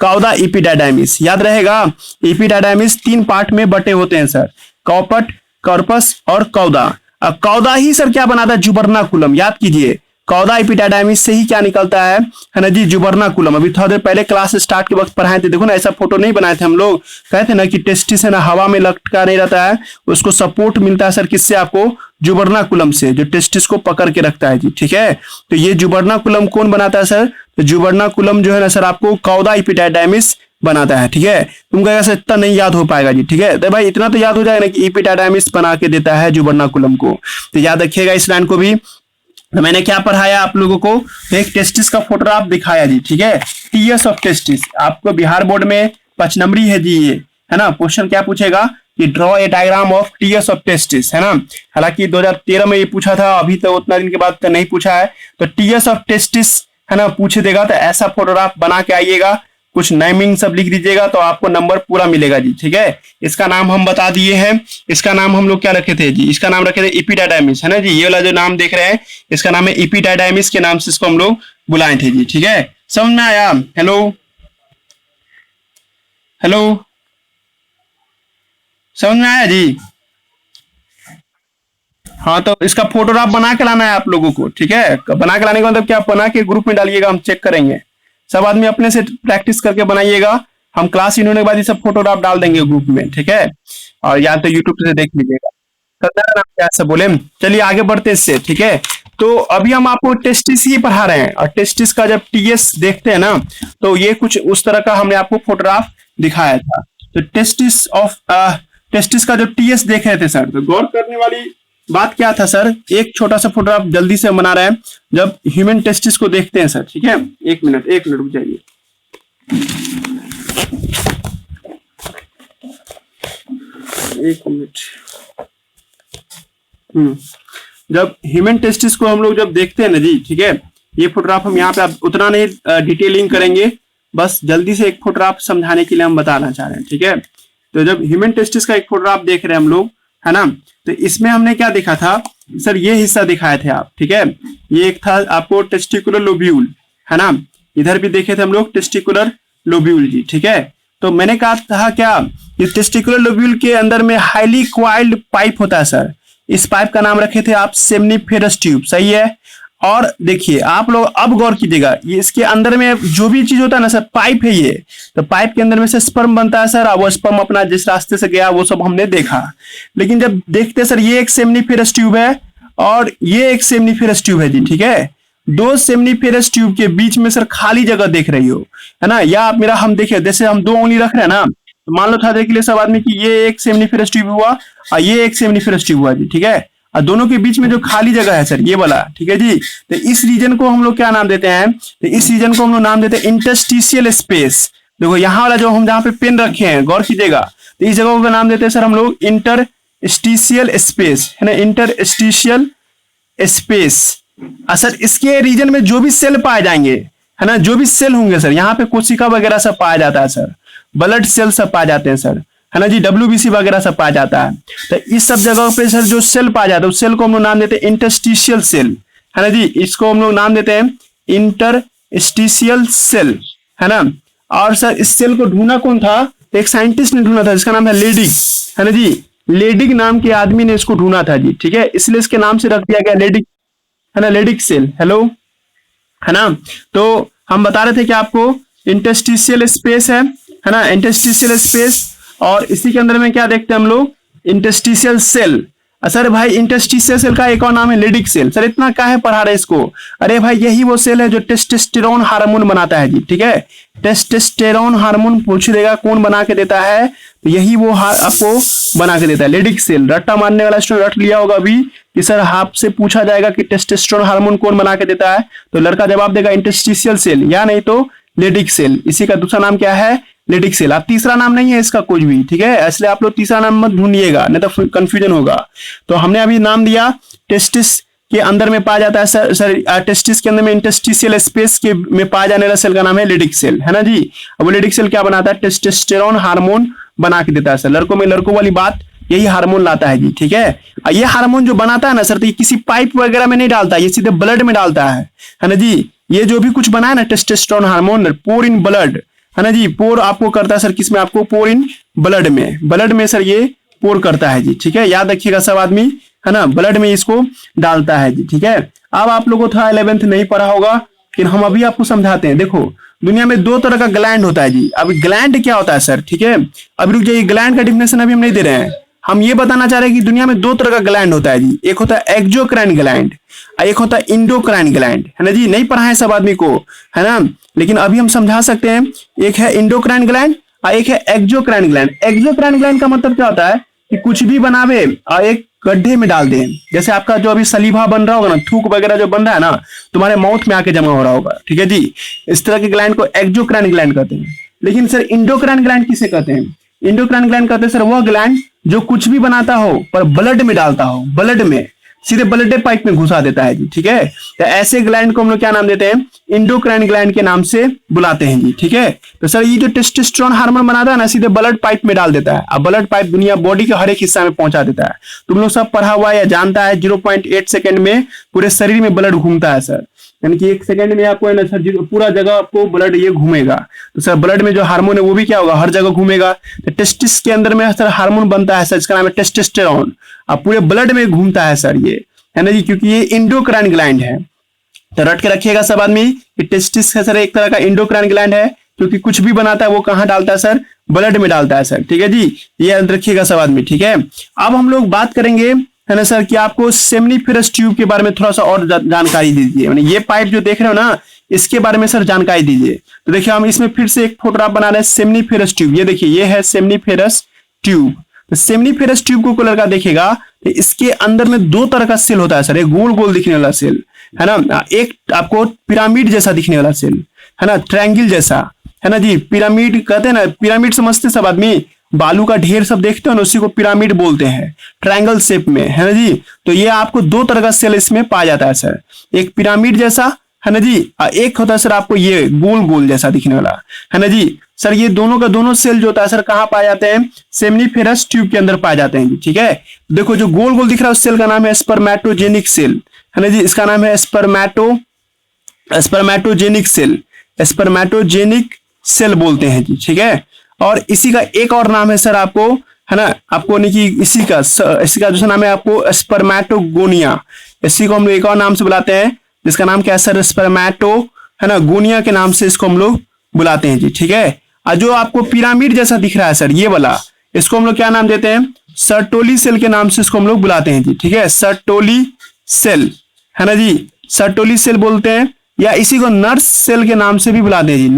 कौदा एपिडायडाइमिस, याद रहेगा। एपिडायडाइमिस 3 पार्ट में बटे होते हैं सर, कॉपट, कॉर्पस और कौदा। अब कौदा ही सर क्या बनाता है? जुबर्नाकुलम, याद कीजिए, कौदा एपिडायडाइमिस से ही क्या निकलता है ना जी? जुबर्नाकुलम। अभी थोड़ा देर पहले क्लास स्टार्ट के वक्त पढ़ाए थे, देखो ना, ऐसा फोटो नहीं बनाए थे हम लोग, कहते थे ना कि टेस्टिस है ना हवा में लटका नहीं रहता है, उसको सपोर्ट मिलता है सर किससे? आपको जुबर्नाकुलम से, जो टेस्टिस को पकड़ के रखता है जी। ठीक है, तो ये जुबर्नाकुलम कौन बनाता है सर? तो जुबर्नाकुलम जो है ना सर, आपको कौदा एपिडायडाइमिस बनाता है। ठीक है, तुम कहेगा सर इतना नहीं याद हो पाएगा जी। ठीक है, तो भाई इतना तो याद हो जाएगा ना कि एपिडायडाइमिस बना के देता है जुबर्नाकुलम को। तो याद रखिएगा इस लाइन को भी। तो मैंने क्या पढ़ाया आप लोगों को? एक टेस्टिस का फोटोग्राफ दिखाया जी। ठीक है, टीएस ऑफ टेस्टिस, आपको बिहार बोर्ड में 5 नंबरी है जी ये, है ना। क्वेश्चन क्या पूछेगा कि draw a diagram of TS of testis, है ना। हालांकि 2013 में ये पूछा था, अभी तो उतना दिन के बाद तो नहीं पूछा है। तो टीएस ऑफ टेस्टिस, है ना, पूछे देगा तो ऐसा फोटोग्राफ बना के आइएगा, कुछ नेमिंग सब लिख दीजिएगा तो आपको नंबर पूरा मिलेगा जी। ठीक है, इसका नाम हम बता दिए हैं। इसका नाम हम लोग क्या रखे थे जी? इसका नाम रखे थे एपिडायडाइमिस, है ना जी। ये वाला जो नाम देख रहे हैं इसका नाम है एपिडायडाइमिस, के नाम से इसको हम लोग बुलाए थे जी। ठीक है, समझ में आया? हेलो हेलो, समझ में आया जी? हाँ, तो इसका फोटोग्राफ बना के लाना है आप लोगों को। ठीक है, बना के लाने का मतलब क्या? बना के ग्रुप में डालिएगा, हम चेक करेंगे। सब आदमी अपने से प्रैक्टिस करके बनाइएगा, हम क्लास इन होने के बाद ये सब फोटोग्राफ डाल देंगे ग्रुप में। ठीक है, और या तो यूट्यूब से देख लीजिएगा। क्या सब बोले? चलिए आगे बढ़ते इससे। ठीक है, तो अभी हम आपको टेस्टिस ही पढ़ा रहे हैं, और टेस्टिस का जब टीएस देखते हैं ना, तो ये कुछ उस तरह का हमने आपको फोटोग्राफ दिखाया था। तो टेस्टिस का जो टीएस देख रहे थे सर, तो गौर करने वाली बात क्या था सर? एक छोटा सा फोटोग्राफ जल्दी से बना रहे हैं, जब ह्यूमन टेस्टिस को देखते हैं सर। ठीक है, एक मिनट रुक जाइए। एक मिनट। जब ह्यूमन टेस्टिस को हम लोग जब देखते हैं ना जी, ठीक है, ये फोटोग्राफ हम यहाँ पे आप उतना नहीं डिटेलिंग करेंगे, बस जल्दी से एक फोटोग्राफ समझाने के लिए हम बताना चाह रहे हैं। ठीक है, तो जब ह्यूमन टेस्टिस का एक फोटोग्राफ देख रहे हैं हम लोग, है ना, तो इसमें हमने क्या देखा था सर? ये हिस्सा दिखाए थे आप। ठीक है, ये एक था आपको टेस्टिकुलर लोब्यूल, है ना, इधर भी देखे थे हम लोग टेस्टिकुलर लोब्यूल जी। ठीक है, तो मैंने कहा था क्या, ये टेस्टिकुलर लोब्यूल के अंदर में हाईली क्वाइल्ड पाइप होता है सर। इस पाइप का नाम रखे थे आप सेमनीफेरस ट्यूब, सही है। और देखिए आप लोग अब गौर कीजिएगा, ये इसके अंदर में जो भी चीज होता है ना सर, पाइप है ये, तो पाइप के अंदर में से स्पर्म बनता है सर, और वो स्पर्म अपना जिस रास्ते से गया वो सब हमने देखा। लेकिन जब देखते सर ये एक सेमनीफेरस ट्यूब है और ये एक सेमनीफेरस ट्यूब है जी, ठीक है। दो सेमनीफेरस ट्यूब के बीच में सर खाली जगह देख रही हो, है ना, या आप मेरा हम देखिए, जैसे हम 2 उंगली रख रहे हैं ना, तो मान लो था देख लिए सब आदमी की ये एक सेमनीफेरस ट्यूब हुआ और ये एक सेमनीफेरस ट्यूब हुआ जी, ठीक है। और दोनों के बीच में जो खाली जगह है सर ये वाला, ठीक है जी, तो इस रीजन को हम लोग क्या नाम देते हैं, तो इस रीजन को हम लोग नाम देते हैं इंटरस्टिशियल स्पेस। देखो यहाँ वाला जो हम जहाँ पे पेन रखे हैं गौर कीजिएगा, तो इस जगह का नाम देते हैं सर हम लोग इंटरस्टिशियल स्पेस, है ना, इंटरस्टिशियल स्पेस। सर इसके रीजन में जो भी सेल पाए जाएंगे, है ना, जो भी सेल होंगे सर, यहाँ पे कोशिका वगैरह सब पाया जाता है सर, ब्लड सेल सब पाए जाते हैं सर, है ना जी, WBC वगैरह सब पाया जाता है। तो इस सब जगह पे सर जो सेल पाया जाता है उस सेल को हम लोग नाम देते हैं इंटरस्टिशियल सेल, है ना जी, इसको हम लोग नाम देते हैं इंटरस्टिशियल सेल, है ना। और सर इस सेल को ढूंढा कौन था, तो एक साइंटिस्ट ने ढूंढा था जिसका नाम है लेडिग, है ना जी, लेडिग नाम के आदमी ने इसको ढूंढा था जी, ठीक है, इसलिए इसके नाम से रख दिया गया लेडिग, है ना, लेडिग सेल। हेलो, है ना। तो हम बता रहे थे कि आपको इंटरस्टिशियल स्पेस है ना, इंटरस्टिशियल स्पेस, और इसी के अंदर में क्या देखते हैं हम लोग, इंटरस्टिशियल सेल। सर भाई इंटरस्टिशियल सेल का एक और नाम है लेडिक सेल। सर इतना काहे पढ़ा रहे इसको, अरे भाई यही वो सेल है जो टेस्टोस्टेरोन हार्मोन बनाता है जी, ठीक है। टेस्टोस्टेरोन हार्मोन पूछ देगा कौन बना के देता है, तो यही वो आपको बना के देता है, लेडिक सेल। रट्टा मारने वाला स्टूडेंट रट लिया होगा अभी कि सर आपसे पूछा जाएगा कि टेस्टोस्टेरोन हार्मोन कौन बना के देता है, तो लड़का जवाब देगा इंटरस्टिशियल सेल या नहीं तो लेडिक सेल। इसी का दूसरा नाम क्या है, लेडिक सेल। आप तीसरा नाम नहीं है इसका कुछ भी, ठीक है, इसलिए आप लोग तीसरा नाम मत ढूंढिएगा नहीं तो कंफ्यूजन होगा। तो हमने अभी नाम दिया टेस्टिस के अंदर में पाया जाता है सर टेस्टिस के अंदर में इंटरस्टिशियल स्पेस के में पाया जाने वाला सेल का नाम है लेडिक सेल, है ना जी। अब वो लेडिक सेल क्या बनाता है, टेस्टोस्टेरोन हार्मोन बना के देता है सर। लड़कों में लड़कों वाली बात, यही हार्मोन लाता है जी, ठीक है। ये हार्मोन जो बनाता है ना सर, तो ये किसी पाइप वगैरह में नहीं डालता, ये सीधे ब्लड में डालता है ना जी। ये जो भी कुछ बना है ना testosterone hormone, pour in blood, है ना जी, पोर आपको करता है सर किसमें, आपको पोर इन ब्लड में, ब्लड में सर ये पोर करता है जी, ठीक है। याद रखिएगा सब आदमी, है ना, ब्लड में इसको डालता है जी, ठीक है। अब आप लोगों को था 11th नहीं पढ़ा होगा, लेकिन हम अभी आपको समझाते हैं। देखो दुनिया में 2 तरह का ग्लैंड होता है जी। अब ग्लैंड क्या होता है सर, ठीक है, अभी रुक जाइए, ग्लैंड का डिफिनेशन अभी हम नहीं दे रहे हैं। हम ये बताना चाह रहे हैं कि दुनिया में 2 तरह का ग्लैंड होता है जी, एक होता है एक्सोक्राइन ग्लैंड और एक होता है इंडोक्राइन ग्लैंड, है ना जी। नहीं पढ़ा है सब आदमी को, है ना, लेकिन अभी हम समझा सकते हैं। एक है इंडोक्राइन ग्लैंड और एक है एक्सोक्राइन ग्लैंड। एक्सोक्राइन ग्लैंड का मतलब क्या होता है कि कुछ भी बनावे और एक गड्ढे में डाल दें। जैसे आपका जो अभी सलीवा बन रहा होगा ना, थूक वगैरह जो बन रहा है ना, तुम्हारे माउथ में आके जमा हो रहा होगा, ठीक है जी। इस तरह के ग्लैंड को एक्सोक्राइन ग्लैंड कहते हैं। लेकिन सर इंडोक्राइन ग्लैंड किसे कहते हैं, इंडोक्राइन ग्लैंड कहते हैं सर वह ग्लैंड जो कुछ भी बनाता हो पर ब्लड में डालता हो, ब्लड में सीधे ब्लड पाइप में घुसा देता है जी, ठीक है। तो ऐसे ग्लैंड को हम लोग क्या नाम देते हैं, इंडोक्राइन ग्लैंड के नाम से बुलाते हैं जी, ठीक है। तो सर ये जो टेस्टोस्टेरोन हार्मोन बनाता है ना, सीधे ब्लड पाइप में डाल देता है, और ब्लड पाइप दुनिया बॉडी के हर एक हिस्सा में पहुंचा देता है। तुम लोग सब पढ़ा हुआ या जानता है 0.8 सेकंड में पूरे शरीर में ब्लड घूमता है सर, यानी कि 1 सेकंड में आपको है ना सर पूरा जगह आपको ब्लड ये घूमेगा। तो सर ब्लड में जो हार्मोन है वो भी क्या होगा, हर जगह घूमेगा। तो टेस्टिस के अंदर में सर हार्मोन बनता है सर, इसका नाम है टेस्टोस्टेरोन, अब पूरे ब्लड में घूमता है सर ये, है ना जी, क्योंकि ये इंडोक्राइन ग्लैंड है। तो रट के रखिएगा सब आदमी कि टेस्टिस है सर एक तरह का इंडोक्राइन ग्लैंड है, क्योंकि कुछ भी बनाता है वो कहाँ डालता है सर, ब्लड में डालता है सर, ठीक है जी। ये याद रखिएगा सब आदमी, ठीक है। अब हम लोग बात करेंगे, है ना सर, कि आपको सेमनीफेरस ट्यूब के बारे में थोड़ा सा और जानकारी दीजिए। यानी ये पाइप जो देख रहे हो ना, इसके बारे में सर जानकारी दीजिए। तो देखिए हम इसमें फिर से एक फोटोग्राफ बना रहे हैं सेमनीफेरस ट्यूब। ये देखिए ये है सेमनीफेरस ट्यूब। तो सेमनीफेरस ट्यूब को लड़का देखेगा तो इसके अंदर में 2 तरह का सेल होता है सर, एक गोल गोल दिखने वाला सेल, है ना, एक आपको पिरामिड जैसा दिखने वाला सेल, है ना, ट्रायंगल जैसा, है ना जी। पिरामिड कहते हैं ना, पिरामिड समझते सब आदमी, बालू का ढेर सब देखते हो ना, उसी को पिरामिड बोलते हैं, ट्रायंगल शेप में, है ना जी। तो ये आपको 2 तरह का सेल इसमें पाया जाता है सर, एक पिरामिड जैसा, है ना जी, एक होता है सर आपको ये गोल गोल जैसा दिखने वाला, है ना जी। सर ये दोनों का दोनों सेल जो होता है सर कहाँ पाए जाते हैं, सेमनीफेरस ट्यूब के अंदर पाए जाते हैं, ठीक है। देखो जो गोल गोल दिख रहा है उस सेल का नाम है स्पर्मेटोजेनिक सेल, है ना जी, इसका नाम है स्पर्मेटोजेनिक सेल, स्पर्मेटोजेनिक सेल बोलते हैं जी, ठीक है। और इसी का एक और नाम है सर आपको, है ना, आपको नहीं कि इसी का दूसरा नाम है आपको स्पर्मेटोगोनिया। इसी को हम लोग एक और नाम से बुलाते हैं, जिसका नाम क्या है सर, स्पर्मेटो, है ना, गोनिया के नाम से इसको हम लोग बुलाते हैं जी। ठीक है, और जो आपको पिरामिड जैसा दिख रहा है सर, ये वाला, इसको हम लोग क्या नाम देते हैं, सर्टोली सेल के नाम से इसको हम लोग बुलाते हैं जी। ठीक है, सर्टोली सेल, है ना जी, सर्टोली सेल बोलते हैं, या इसी को नर्स सेल के नाम से भी बुलाते हैं जी।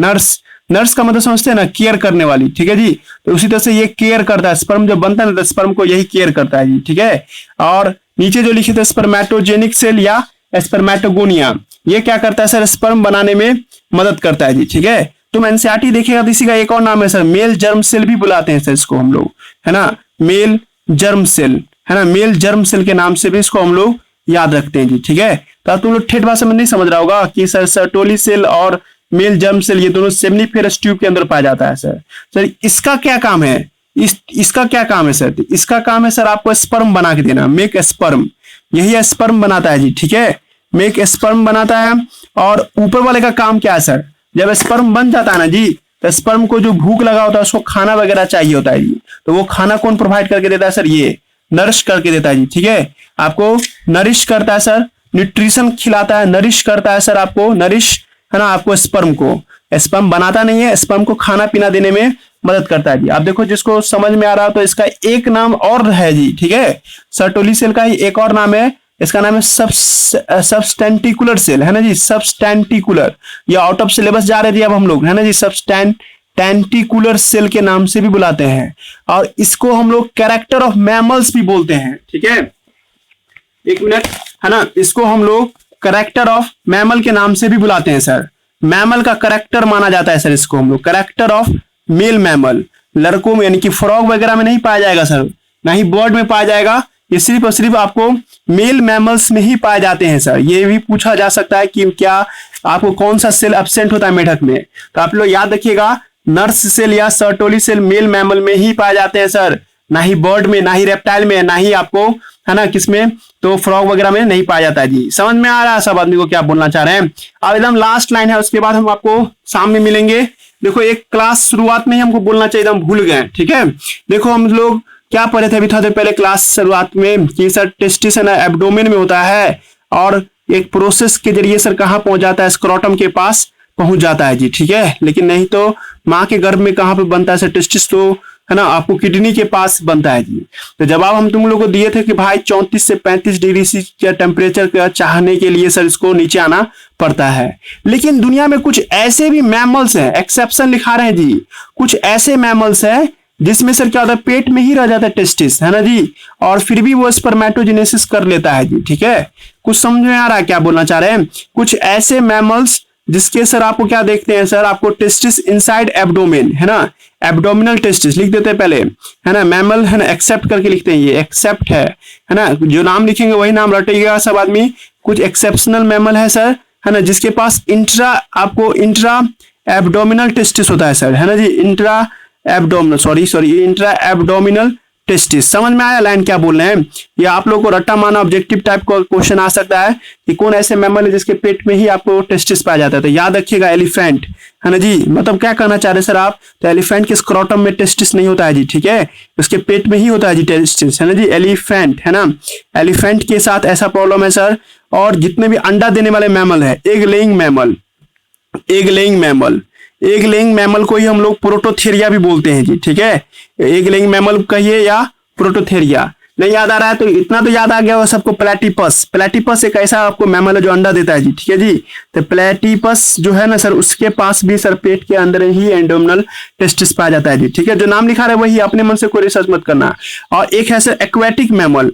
नर्स का मतलब समझते हैं ना, केयर करने वाली। ठीक है जी, तो उसी तरह से ये केयर करता है, स्पर्म जब बनता है ना तो स्पर्म को यही केयर करता है जी। ठीक है, और नीचे जो लिखे थे स्पर्मेटोजेनिक सेल या स्पर्मेटोगोनिया, ये क्या करता है सर, स्पर्म बनाने में मदद करता है जी। ठीक है, तुम एनसीईआरटी देखेगा तो इसी का एक और नाम है सर, मेल जर्म सेल भी बुलाते हैं सर इसको हम लोग, है ना, मेल जर्म सेल, है ना, मेल जर्म सेल के नाम से भी इसको हम लोग याद रखते हैं जी। ठीक है, तो अब तुम लोग ठेठ भाषा में नहीं समझ रहा होगा कि सर सर्टोली सेल और मेल जर्म सेल ये दोनों सेमिनिफेरस ट्यूब के अंदर पाया जाता है सर इसका क्या काम है, इसका क्या काम है सर, इसका काम है सर आपको स्पर्म बना के देना, मेक स्पर्म, यही स्पर्म बनाता है जी। ठीक है, मेक स्पर्म बनाता है। और ऊपर वाले का काम क्या है सर, जब स्पर्म बन जाता है ना जी, तो स्पर्म को जो भूख लगा होता है उसको खाना वगैरह चाहिए होता है जी, तो वो खाना कौन प्रोवाइड करके देता है सर, ये नरिश करके देता है जी। ठीक है, आपको नरिश करता है सर, न्यूट्रिशन खिलाता है, नरिश करता है सर आपको, नरिश, है ना, आपको स्पर्म को, स्पर्म बनाता नहीं है, स्पर्म को खाना पीना देने में मदद करता है जी। आप देखो, जिसको समझ में आ रहा हो तो इसका एक नाम और है जी। ठीक है, सर्टोली सेल का ही एक और नाम है, इसका नाम है सबस्टेंटिकुलर सेल, है ना जी, सबस्टेंटिकुलर, ये आउट ऑफ सिलेबस जा रहे थे अब हम लोग, है ना जी, सबस्टेंटिकुलर सेल के नाम से भी बुलाते हैं। और इसको हम लोग कैरेक्टर ऑफ मैमल्स भी बोलते हैं। ठीक है, एक मिनट, है ना, इसको हम लोग कैरेक्टर ऑफ मैमल के नाम से भी बुलाते हैं सर, मैमल का कैरेक्टर माना जाता है सर इसको हम लोग, कैरेक्टर ऑफ मेल मैमल। लड़कों में यानी कि फ्रॉग वगैरह में नहीं पाया जाएगा सर, ना ही बर्ड में पाया जाएगा, ये सिर्फ और सिर्फ आपको मेल मैमल्स में ही पाए जाते हैं सर। ये भी पूछा जा सकता है कि क्या आपको कौन सा सेल एब्सेंट होता है मेढक में, तो आप लोग याद रखिएगा, नर्स सेल या सर्टोली सेल मेल मैमल में ही पाए जाते हैं सर, ना ही बर्ड में, ना ही रेप्टाइल में, ना ही आपको, है ना, किसमें, तो फ्रॉग वगैरह में नहीं पाया जाता है जी। समझ में आ रहा है सब आदमी को क्या बोलना चाह रहे हैं। अब एकदम लास्ट लाइन है, उसके बाद हम आपको सामने मिलेंगे। देखो, एक क्लास शुरुआत में ही हमको बोलना चाहिए, हम भूल गए। ठीक है, देखो हम लोग क्या पढ़े थे अभी थोड़ी देर पहले क्लास शुरुआत में कि सर टेस्टिस है ना एब्डोमेन में होता है, और एक प्रोसेस के जरिए सर कहाँ पहुंच जाता है, स्क्रोटम के पास पहुंच जाता है जी। ठीक है, लेकिन नहीं तो माँ के गर्भ में कहाँ पे बनता है सर टेस्टिस, तो है ना आपको किडनी के पास बनता है जी। तो जवाब हम तुम लोग को दिए थे कि भाई 34 से 35 डिग्री सी टेम्परेचर का चाहने के लिए सर इसको नीचे आना पड़ता है। लेकिन दुनिया में कुछ ऐसे भी मैमल्स हैं, एक्सेप्शन लिखा रहे हैं जी, कुछ ऐसे मैमल्स हैं जिसमें सर क्या होता है, पेट में ही रह जाता है टेस्टिस, है ना जी, और फिर भी वो स्पर्मेटोजेनेसिस कर लेता है जी। ठीक है, कुछ समझ में आ रहा है क्या बोलना चाह रहे हैं, कुछ ऐसे मैमल्स जिसके सर आपको क्या देखते हैं सर, आपको टेस्टिस इनसाइड एब्डोमेन, है ना, एब्डोमिनल टेस्टिस लिख देते हैं पहले, है ना, मैमल, है ना, एक्सेप्ट करके लिखते हैं, ये एक्सेप्ट है ना, जो नाम लिखेंगे वही नाम रटेगा सब आदमी। कुछ एक्सेप्शनल मैमल है सर, है ना, जिसके पास इंट्रा एब्डोमिनल टेस्टिस होता है सर, है ना जी, इंट्रा एब्डोमिनल टेस्टिस। समझ में आया लाइन क्या बोल रहे हैं। ये आप लोगों को रट्टा माना ऑब्जेक्टिव टाइप का क्वेश्चन आ सकता है कि कौन ऐसे मैमल है जिसके पेट में ही आपको टेस्टिस पाया जाता है, तो याद रखिएगा एलिफेंट, है ना जी, मतलब क्या कहना चाह रहे सर आप, तो एलिफेंट के स्क्रोटम में टेस्टिस नहीं होता है जी। ठीक है, उसके पेट में ही होता है जी टेस्टिस, है ना जी, एलिफेंट, है ना, एलिफेंट के साथ ऐसा प्रॉब्लम है सर। और जितने भी अंडा देने वाले मैमल है, एग लेइंग मैमल को ही हम लोग प्रोटोथेरिया भी बोलते हैं जी। ठीक है, एग लेइंग मैमल कहिए या प्रोटोथेरिया। नहीं याद आ रहा है तो इतना तो याद आ गया होगा सबको, प्लेटिपस एक ऐसा आपको मैमल है जो अंडा देता है जी। ठीक है जी, तो प्लेटिपस जो है ना सर, उसके पास भी सर पेट के अंदर ही एंडोमिनल टेस्टिस पाया जाता है जी। ठीक है, जो नाम लिखा रहा है वही, अपने मन से कोई रिसर्च मत करना। और एक है सर एक्वेटिक मैमल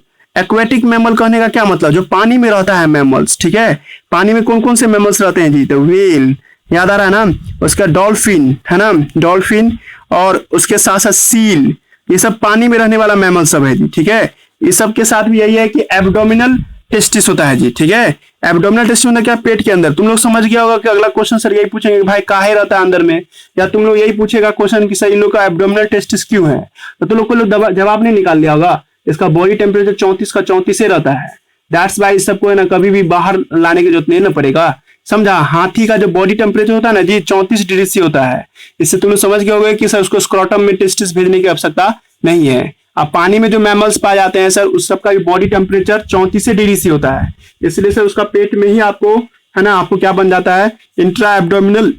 कहने का क्या मतलब, जो पानी में रहता है मैमल्स। ठीक है, पानी में कौन कौन से मैमल्स रहते हैं जी, तो व्हेल याद आ रहा है ना, उसका डॉल्फिन, है ना, डॉल्फिन, और उसके साथ साथ सील, ये सब पानी में रहने वाला मैमल सब है जी। ठीक है, ये सब के साथ भी यही है कि एब्डोमिनल टेस्टिस होता है जी। ठीक है, एब्डोमिनल टेस्टिस होता है क्या, पेट के अंदर। तुम लोग समझ गया होगा कि अगला क्वेश्चन सर यही पूछेंगे कि भाई काहे रहता है अंदर में, या तुम लोग यही पूछेगा क्वेश्चन कि सर इन लोग का एब्डोमिनल टेस्टिस क्यों है, तो तुम लोग को जवाब नहीं निकाल लिया होगा। इसका बॉडी टेम्परेचर 34 का 34 रहता है, दैट्स वाई सबको है ना कभी भी बाहर लाने की जरूरत नहीं ना पड़ेगा, समझा। हाथी का जो बॉडी टेम्परेचर होता है ना जी 34 डिग्री सी होता है। इससे तुम लोग समझ गए होगे कि सर उसको स्क्रोटम में टेस्टिस भेजने की आवश्यकता नहीं है। अब पानी में जो मैमल्स पाए जाते हैं सर, उस सबका बॉडी टेम्परेचर 34 डिग्री से होता है, इसलिए सर उसका पेट में ही आपको, है ना, आपको क्या बन जाता है, इंट्रा एब्डोमिनल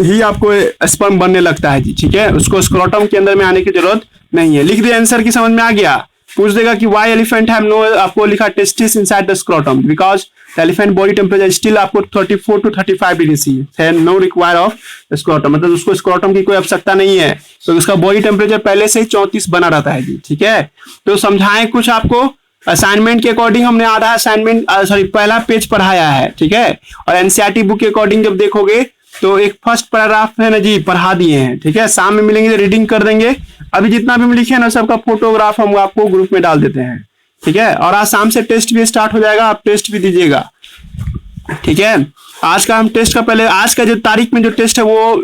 ही आपको स्पर्म बनने लगता है जी, ठीक है। उसको स्क्रोटम के अंदर में आने की जरूरत नहीं है। लिख दिया आंसर की समझ में आ गया। पूछ देगा कि वाई एलिफेंट हैव नो, आपको लिखा testis inside the scrotum, because elephant body temperature still आपको 34 to 35 डिग्री सी है, नो रिक्वायर ऑफ स्क्रोटम, मतलब उसको स्क्रोटम की कोई आवश्यकता नहीं है, तो उसका बॉडी टेम्परेचर पहले से ही 34 बना रहता है जी, ठीक है। तो समझाएं कुछ आपको, असाइनमेंट के अकॉर्डिंग हमने आधा असाइनमेंट पहला पेज पढ़ाया है, ठीक है। और एनसीईआरटी बुक के अकॉर्डिंग जब देखोगे तो एक फर्स्ट पैराग्राफ है ना जी, पढ़ा दिए हैं, ठीक है। शाम में मिलेंगे तो रीडिंग कर देंगे। अभी जितना भी हम लिखे ना सबका फोटोग्राफ हम आपको ग्रुप में डाल देते हैं, ठीक है। और आज शाम से टेस्ट भी स्टार्ट हो जाएगा, आप टेस्ट भी दीजिएगा, ठीक है। आज का हम टेस्ट का पहले, आज का जो तारीख में जो टेस्ट है वो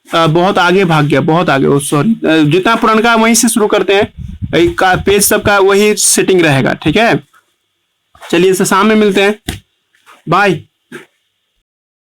बहुत आगे भाग गया, बहुत आगे, सॉरी, जितना पुराना वहीं से शुरू करते हैं, पेज सबका वही सेटिंग रहेगा, ठीक है। चलिए शाम में मिलते हैं, बाय।